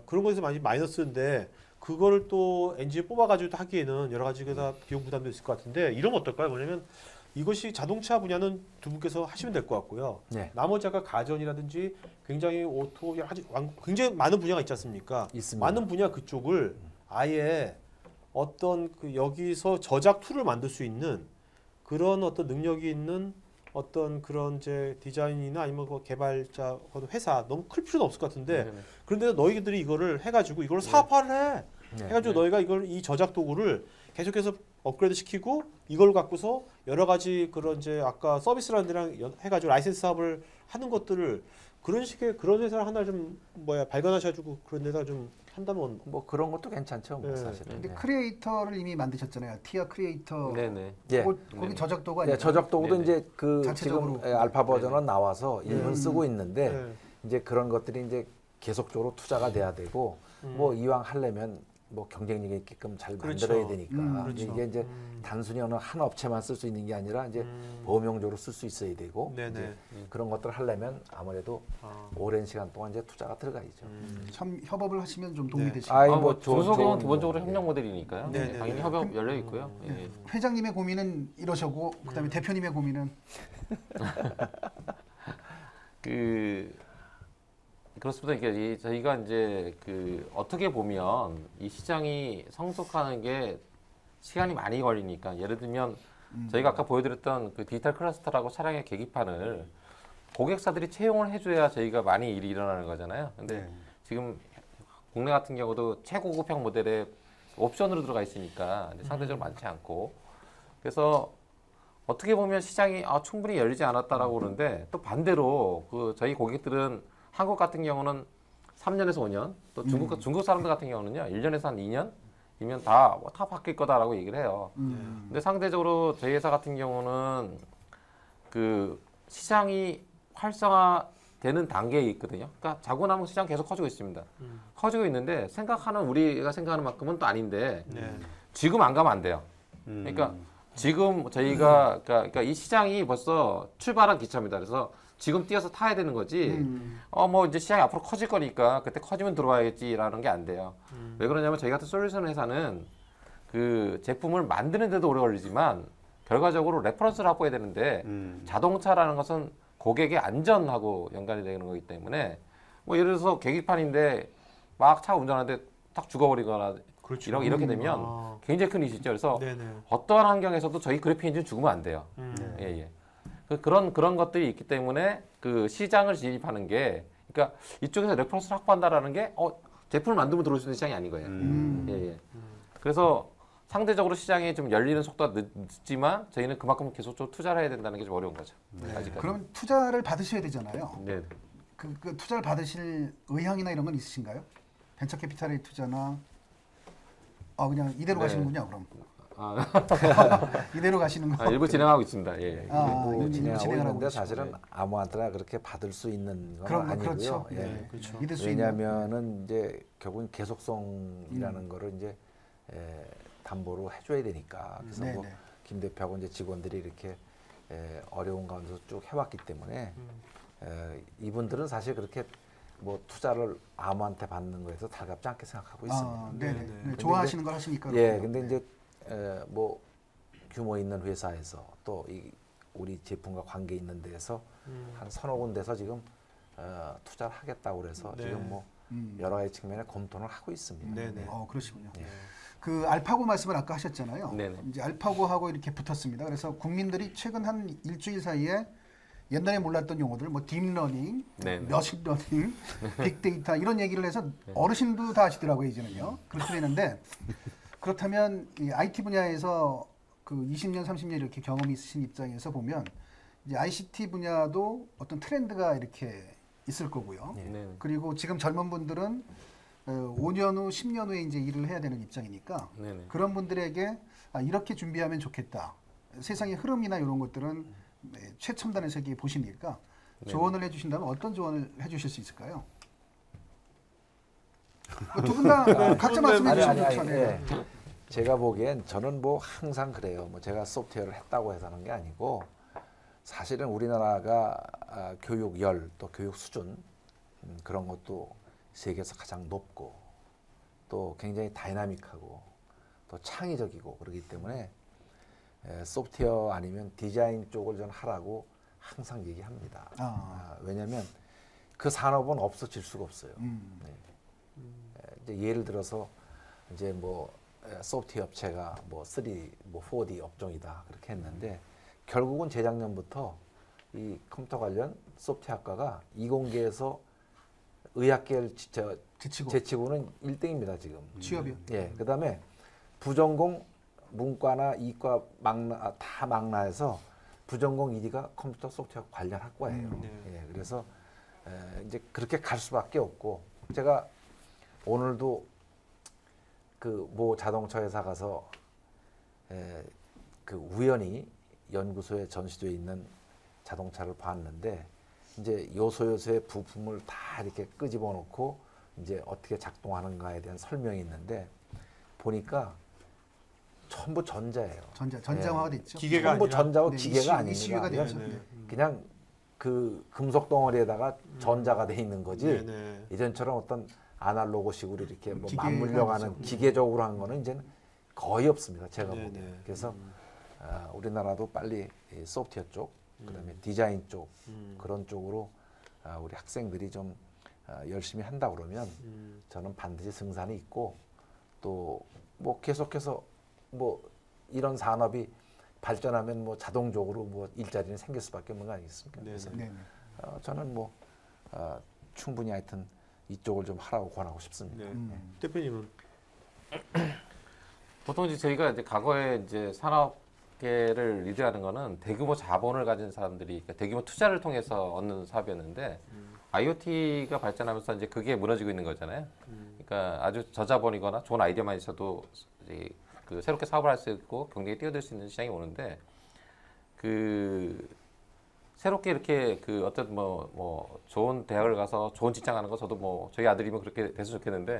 그런 거에서 많이 마이너스인데 그거를 또 엔진을 뽑아가지고 하기에는 여러 가지 다 비용 부담도 있을 것 같은데 이러면 어떨까요? 뭐냐면 이것이 자동차 분야는 두 분께서 하시면 될 것 같고요. 나머지 아까 가전이라든지 굉장히 오토 여러 가지 굉장히 많은 분야가 있지 않습니까? 있습니다. 많은 분야 그쪽을 아예 어떤 여기서 저작 툴을 만들 수 있는 그런 어떤 능력이 있는 어떤 그런 이제 디자인이나 아니면 그 개발자 회사 너무 클 필요는 없을 것 같은데 그런데 너희들이 이거를 해가지고 이걸 사업화를 해가지고 너희가 이 저작 도구를 계속해서 업그레이드 시키고 이걸 갖고서 여러 가지 그런 이제 아까 서비스라는 데랑 해가지고 라이센스 사업을 하는 것들을 그런 식의 그런 회사를 하나 좀 발견하셔가지고 그런 데다 좀 한다면 뭐 그런 것도 괜찮죠. 뭐 사실은. 근데 크리에이터를 이미 만드셨잖아요. 티아 크리에이터. 거기 저작 도구 아니에요? 저작 도구도 이제 지금 알파 버전은 나와서 일본 쓰고 있는데 이제 그런 것들이 이제 계속적으로 투자가 돼야 되고 뭐 이왕 하려면 뭐 경쟁력이 있게끔 잘 만들어야 되니까 이게 이제 단순히 어느 한 업체만 쓸 수 있는 게 아니라 이제 범용적으로 쓸 수 있어야 되고 이제 그런 것들을 하려면 아무래도 오랜 시간 동안 이제 투자가 들어가야죠. 참 협업을 하시면 좀 도움이 되시죠. 뭐 중소기업은 기본적으로 협력 모델이니까요. 당연히 협업 열려 있고요. 회장님의 고민은 이러시고 그다음에 대표님의 고민은 그렇습니다. 그러니까 저희가 이제 어떻게 보면 이 시장이 성숙하는 게 시간이 많이 걸리니까 예를 들면 저희가 아까 보여드렸던 그 디지털 클러스터라고 차량의 계기판을 고객사들이 채용을 해줘야 저희가 많이 일이 일어나는 거잖아요. 근데 지금 국내 같은 경우도 최고급형 모델에 옵션으로 들어가 있으니까 상대적으로 많지 않고, 그래서 어떻게 보면 시장이 충분히 열리지 않았다라고 그러는데, 또 반대로 그 저희 고객들은 한국 같은 경우는 3년에서 5년, 또 중국 사람들 같은 경우는요 1년에서 한 2년이면 다 바뀔 거다라고 얘기를 해요. 근데 상대적으로 저희 회사 같은 경우는 그 시장이 활성화되는 단계에 있거든요. 그러니까 자고 나면 시장 계속 커지고 있습니다. 커지고 있는데 우리가 생각하는 만큼은 또 아닌데 지금 안 가면 안 돼요. 그러니까 지금 저희가 그러니까 이 시장이 벌써 출발한 기차입니다. 그래서 지금 뛰어서 타야 되는 거지. 뭐 이제 시장이 앞으로 커질 거니까 그때 커지면 들어와야지라는 게 안 돼요. 왜 그러냐면 저희 같은 솔루션 회사는 그 제품을 만드는 데도 오래 걸리지만 결과적으로 레퍼런스를 확보해야 되는데 자동차라는 것은 고객의 안전하고 연관이 되는 거기 때문에 뭐 예를 들어서 계기판인데 막 차 운전하는데 딱 죽어버리거나 그렇죠. 이렇게 되면 굉장히 큰 이슈죠. 그래서 어떠한 환경에서도 저희 그래픽 엔진 죽으면 안 돼요. 예. 그런 것들이 있기 때문에 그 시장을 진입하는 게, 그러니까 이쪽에서 레퍼런스를 확보한다라는 게 제품을 만들면 들어올 수 있는 시장이 아닌 거예요. 예. 그래서 상대적으로 시장이 좀 열리는 속도가 늦지만 저희는 그만큼 계속적으로 투자를 해야 된다는 게 좀 어려운 거죠. 아직까지. 그럼 투자를 받으셔야 되잖아요. 네. 그 투자를 받으실 의향이나 이런 건 있으신가요? 벤처 캐피탈의 투자나 그냥 이대로 가시는군요. 그럼 이대로 가시는 거. 일부 진행하고 있습니다. 예. 일부 진행하고 있는데 사실은 아무한테나 그렇게 받을 수 있는 건 아니고요. 그렇죠. 예. 그렇죠. 왜냐하면은 이제 결국은 계속성이라는 거를 이제 담보로 해줘야 되니까. 그래서 뭐 김 대표하고 이제 직원들이 이렇게 어려운 가운데서 쭉 해왔기 때문에 이분들은 사실 그렇게 뭐 투자를 아무한테 받는 거에서 달갑지 않게 생각하고 있습니다. 네네. 좋아하시는 걸 하시니까. 예, 근데 이제 뭐 규모 있는 회사에서 또 우리 제품과 관계 있는 데에서 한 서너 군데서 지금 투자를 하겠다고 그래서 지금 뭐 여러 가지 측면에 검토를 하고 있습니다. 네네. 그러시군요. 그 알파고 말씀을 아까 하셨잖아요. 네네. 이제 알파고하고 이렇게 붙었습니다. 그래서 국민들이 최근 한 일주일 사이에 옛날에 몰랐던 용어들, 뭐 딥러닝, 머신러닝, 빅데이터 이런 얘기를 해서 어르신도 다 아시더라고요 이제는요. 그렇게 되는데 그렇다면 이 IT 분야에서 그 20년, 30년 이렇게 경험이 있으신 입장에서 보면 이제 ICT 분야도 어떤 트렌드가 이렇게 있을 거고요. 그리고 지금 젊은 분들은 5년 후, 10년 후에 이제 일을 해야 되는 입장이니까 그런 분들에게 이렇게 준비하면 좋겠다. 세상의 흐름이나 이런 것들은 최첨단의 세계에 보시니까 조언을 해주신다면 어떤 조언을 해주실 수 있을까요? 두 분 다 각자 말씀해 주시면 좋잖아요. 제가 보기엔 저는 뭐 항상 그래요. 뭐 제가 소프트웨어를 했다고 해서 하는 게 아니고 사실은 우리나라가 교육열 또 교육 수준 그런 것도 세계에서 가장 높고 또 굉장히 다이나믹하고 또 창의적이고 그렇기 때문에 소프트웨어 아니면 디자인 쪽을 전 하라고 항상 얘기합니다. 왜냐하면 그 산업은 없어질 수가 없어요. 이제 예를 들어서 이제 뭐 소프트웨어 업체가 뭐 3D, 뭐 4D 업종이다 그렇게 했는데 결국은 재작년부터 이 컴퓨터 관련 소프트웨어 학과가 이공계에서 의학계를 제치고는 1등입니다 지금. 취업이요? 예. 그다음에 부전공 문과나 이과 다 망라해서 부전공 1위가 컴퓨터 소프트웨어 관련 학과예요. 예. 그래서 이제 그렇게 갈 수밖에 없고 제가 오늘도 그 모 자동차 회사 가서 그 우연히 연구소에 전시되어 있는 자동차를 봤는데 이제 요소요소의 부품을 다 이렇게 끄집어 놓고 이제 어떻게 작동하는가에 대한 설명이 있는데 보니까 전부 전자예요. 전자화가 됐죠. 기계가 전부 전자와 기계가 아닙니다. 그냥 그 금속 덩어리에다가 전자가 돼 있는 거지. 예전처럼 어떤 아날로그식으로 이렇게 뭐 맞물려가는 기계적으로 한 거는 이제는 거의 없습니다. 제가 보기에. 그래서 우리나라도 빨리 이 소프트웨어 쪽, 그다음에 디자인 쪽 그런 쪽으로 우리 학생들이 좀 열심히 한다 그러면 저는 반드시 승산이 있고 또 뭐 계속해서 뭐 이런 산업이 발전하면 뭐 자동적으로 뭐 일자리는 생길 수밖에 없는 거 아니겠습니까? 그래서 저는 뭐 충분히 하여튼 이쪽을 좀 하라고 권하고 싶습니다. 대표님은 보통 이제 저희가 이제 과거에 이제 산업계를 리드하는 거는 대규모 자본을 가진 사람들이 그러니까 대규모 투자를 통해서 얻는 사업이었는데 IoT가 발전하면서 이제 그게 무너지고 있는 거잖아요. 그러니까 아주 저자본이거나 좋은 아이디어만 있어도 이제 그 새롭게 사업을 할 수 있고 경쟁에 뛰어들 수 있는 시장이 오는데 그 새롭게 이렇게 그 어떤 뭐 좋은 대학을 가서 좋은 직장 가는 거 저도 뭐 저희 아들이면 그렇게 됐으면 좋겠는데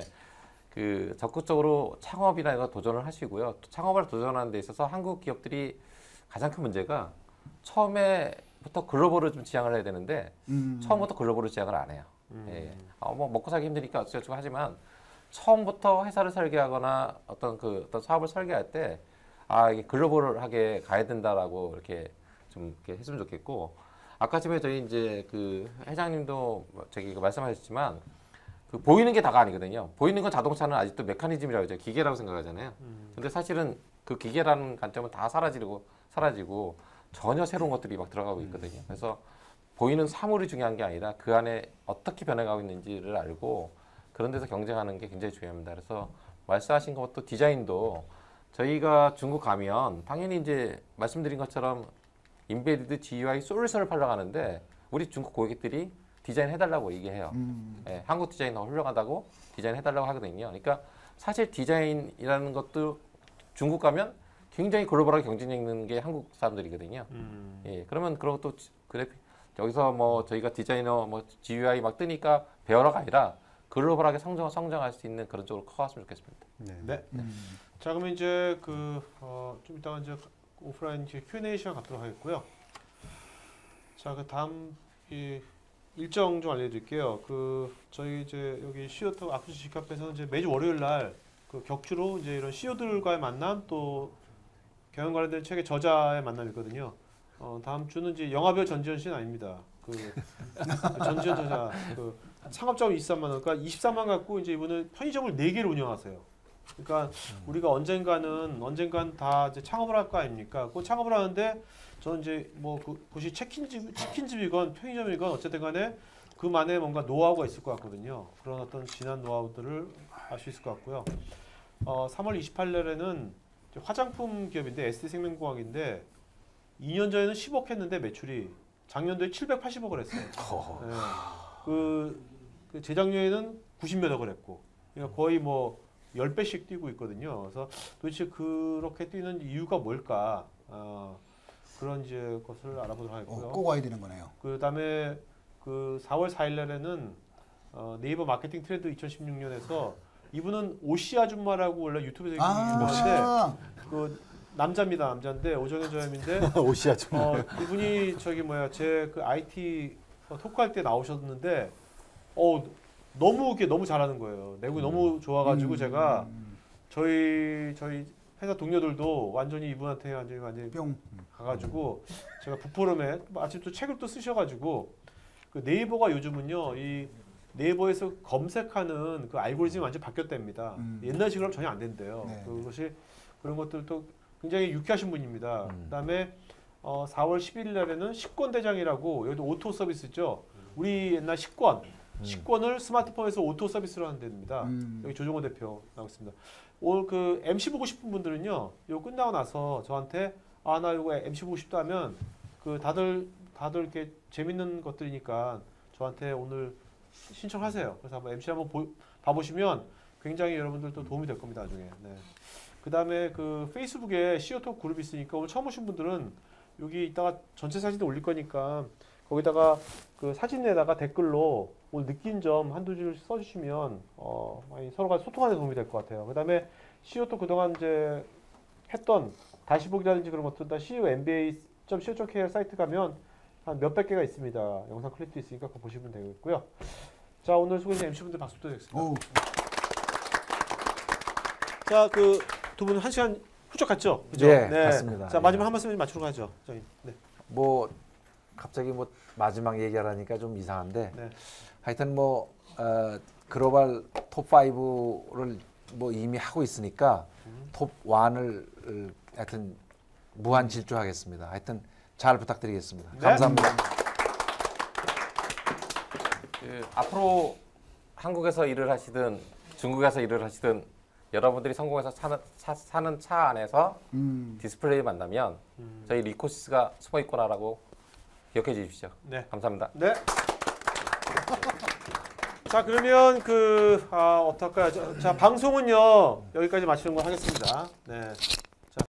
그 적극적으로 창업이나 이런 거 도전을 하시고요. 창업을 도전하는 데 있어서 한국 기업들이 가장 큰 문제가 처음에부터 글로벌을 좀 지향을 해야 되는데 처음부터 글로벌을 지향을 안 해요. 예. 뭐 먹고 살기 힘드니까 어쩌고 하지만 처음부터 회사를 설계하거나 어떤 사업을 설계할 때 이게 글로벌하게 가야 된다라고 이렇게 좀 이렇게 했으면 좋겠고 아까 전에 저희 이제 그 회장님도 저기 말씀하셨지만 그 보이는 게 다가 아니거든요. 보이는 건 자동차는 아직도 메커니즘이라고 하죠. 기계라고 생각하잖아요. 근데 사실은 그 기계라는 관점은 다 사라지고 전혀 새로운 것들이 막 들어가고 있거든요. 그래서 보이는 사물이 중요한 게 아니라 그 안에 어떻게 변해가고 있는지를 알고 그런 데서 경쟁하는 게 굉장히 중요합니다. 그래서 말씀하신 것도 디자인도 저희가 중국 가면 당연히 이제 말씀드린 것처럼 인베디드 GUI 솔루션을 팔러 가는데 우리 중국 고객들이 디자인 해달라고 얘기해요. 예, 한국 디자인 더 훌륭하다고 디자인 해달라고 하거든요. 그러니까 사실 디자인이라는 것도 중국 가면 굉장히 글로벌하게 경쟁력 있는 게 한국 사람들이거든요. 예, 그러면 그런 것도 여기서 뭐 저희가 디자이너 뭐 GUI 막 뜨니까 배워라가 아니라 글로벌하게 성장할 수 있는 그런 쪽으로 커갔으면 좋겠습니다. 네. 자, 그러면 이제 좀 이따가 이제 오프라인 Q&A 시간 갖도록 하겠고요. 자, 그 다음 일정 좀 알려드릴게요. 저희 이제 여기 시어터 아프스 G카페에서는 이제 매주 월요일 날 그 격주로 이제 이런 CEO들과의 만남 또 경영 관련된 책의 저자의 만남이 있거든요. 다음 주는 이제 영화배우 전지현 씨는 아닙니다. 전지현 저자 창업자금 23만 원, 그러니까 23만 갖고 이제 이분은 편의점을 4개를 운영하세요. 그러니까 우리가 언젠간 다 이제 창업을 할 거 아닙니까? 그 창업을 하는데 저는 이제 뭐 그것이 치킨집이건 편의점이건 어쨌든 간에 그만의 뭔가 노하우가 있을 것 같거든요. 그런 어떤 진한 노하우들을 알 수 있을 것 같고요. 3월 28일에는 화장품 기업인데 SD생명공학인데 2년 전에는 10억 했는데 매출이 작년도에 780억을 했어요. 네. 그 재작년에는 90몇억을 했고, 그러니까 거의 뭐 10배씩 뛰고 있거든요. 그래서 도대체 그렇게 뛰는 이유가 뭘까? 그런 이제 것을 알아보도록 하겠고요. 꼭 와야 되는 거네요. 그다음에 4월 4일 날에는 네이버 마케팅 트렌드 2016년에서 이분은 오씨 아줌마라고 원래 유튜브에서 유명한데 그 남자인데 오정현 저염인데 오씨 아줌마. 이분이 제 그 IT 토크할 때 나오셨는데 너무 잘하는 거예요. 내용이 너무 좋아가지고 제가 저희 회사 동료들도 완전히 이분한테 완전히 뿅 가가지고 제가 북포럼에 마침 또 책을 또 쓰셔가지고 그 네이버가 요즘은요 이 네이버에서 검색하는 그 알고리즘이 완전 바뀌었답니다. 옛날식으로 전혀 안 된대요. 네. 그것이 그런 것들도 굉장히 유쾌하신 분입니다. 그다음에 4월 11일 날에는 식권대장이라고 여기도 오토 서비스죠. 우리 옛날 식권을 스마트폰에서 오토 서비스로 하는 데입니다. 여기 조종호 대표 나오겠습니다. 오늘 그 MC 보고 싶은 분들은요, 이거 끝나고 나서 저한테 나 이거 MC 보고 싶다 하면 다들 이렇게 재밌는 것들이니까 저한테 오늘 신청하세요. 그래서 한번 MC 한번 봐보시면 굉장히 여러분들도 도움이 될 겁니다, 나중에. 네. 그 다음에 페이스북에 시어톡 그룹이 있으니까 오늘 처음 오신 분들은 여기 이따가 전체 사진도 올릴 거니까 거기다가 그 사진에다가 댓글로 오늘 느낀 점 한두 줄 써주시면 많이 서로가 소통하는 데 도움이 될 것 같아요. 그 다음에 시어톡 그동안 이제 했던 다시 보기라든지 그런 것들 다 CEOMBA.co.kr 사이트 가면 한 몇백 개가 있습니다. 영상 클립도 있으니까 그거 보시면 되겠고요. 자, 오늘 수고해주신 MC분들 박수 부탁드리겠습니다. 자, 두 분 1시간 훌쩍 갔죠? 그죠? 네, 갔습니다. 자, 마지막 한 말씀 마치러 가죠. 저희. 네. 갑자기 마지막 얘기하라니까 좀 이상한데 네. 하여튼 글로벌 톱 5를 이미 하고 있으니까 톱 1을 하여튼 무한 질주하겠습니다. 하여튼 잘 부탁드리겠습니다. 네. 감사합니다. 앞으로 한국에서 일을 하시든 중국에서 일을 하시든 여러분들이 성공해서 사는 차 안에서 디스플레이 만나면 저희 리코시스가 숨어 있구나라고 기억해 주십시오. 네. 감사합니다. 네. 자, 그러면 어떨까요? 자, 방송은요 여기까지 마치는 걸 하겠습니다. 네.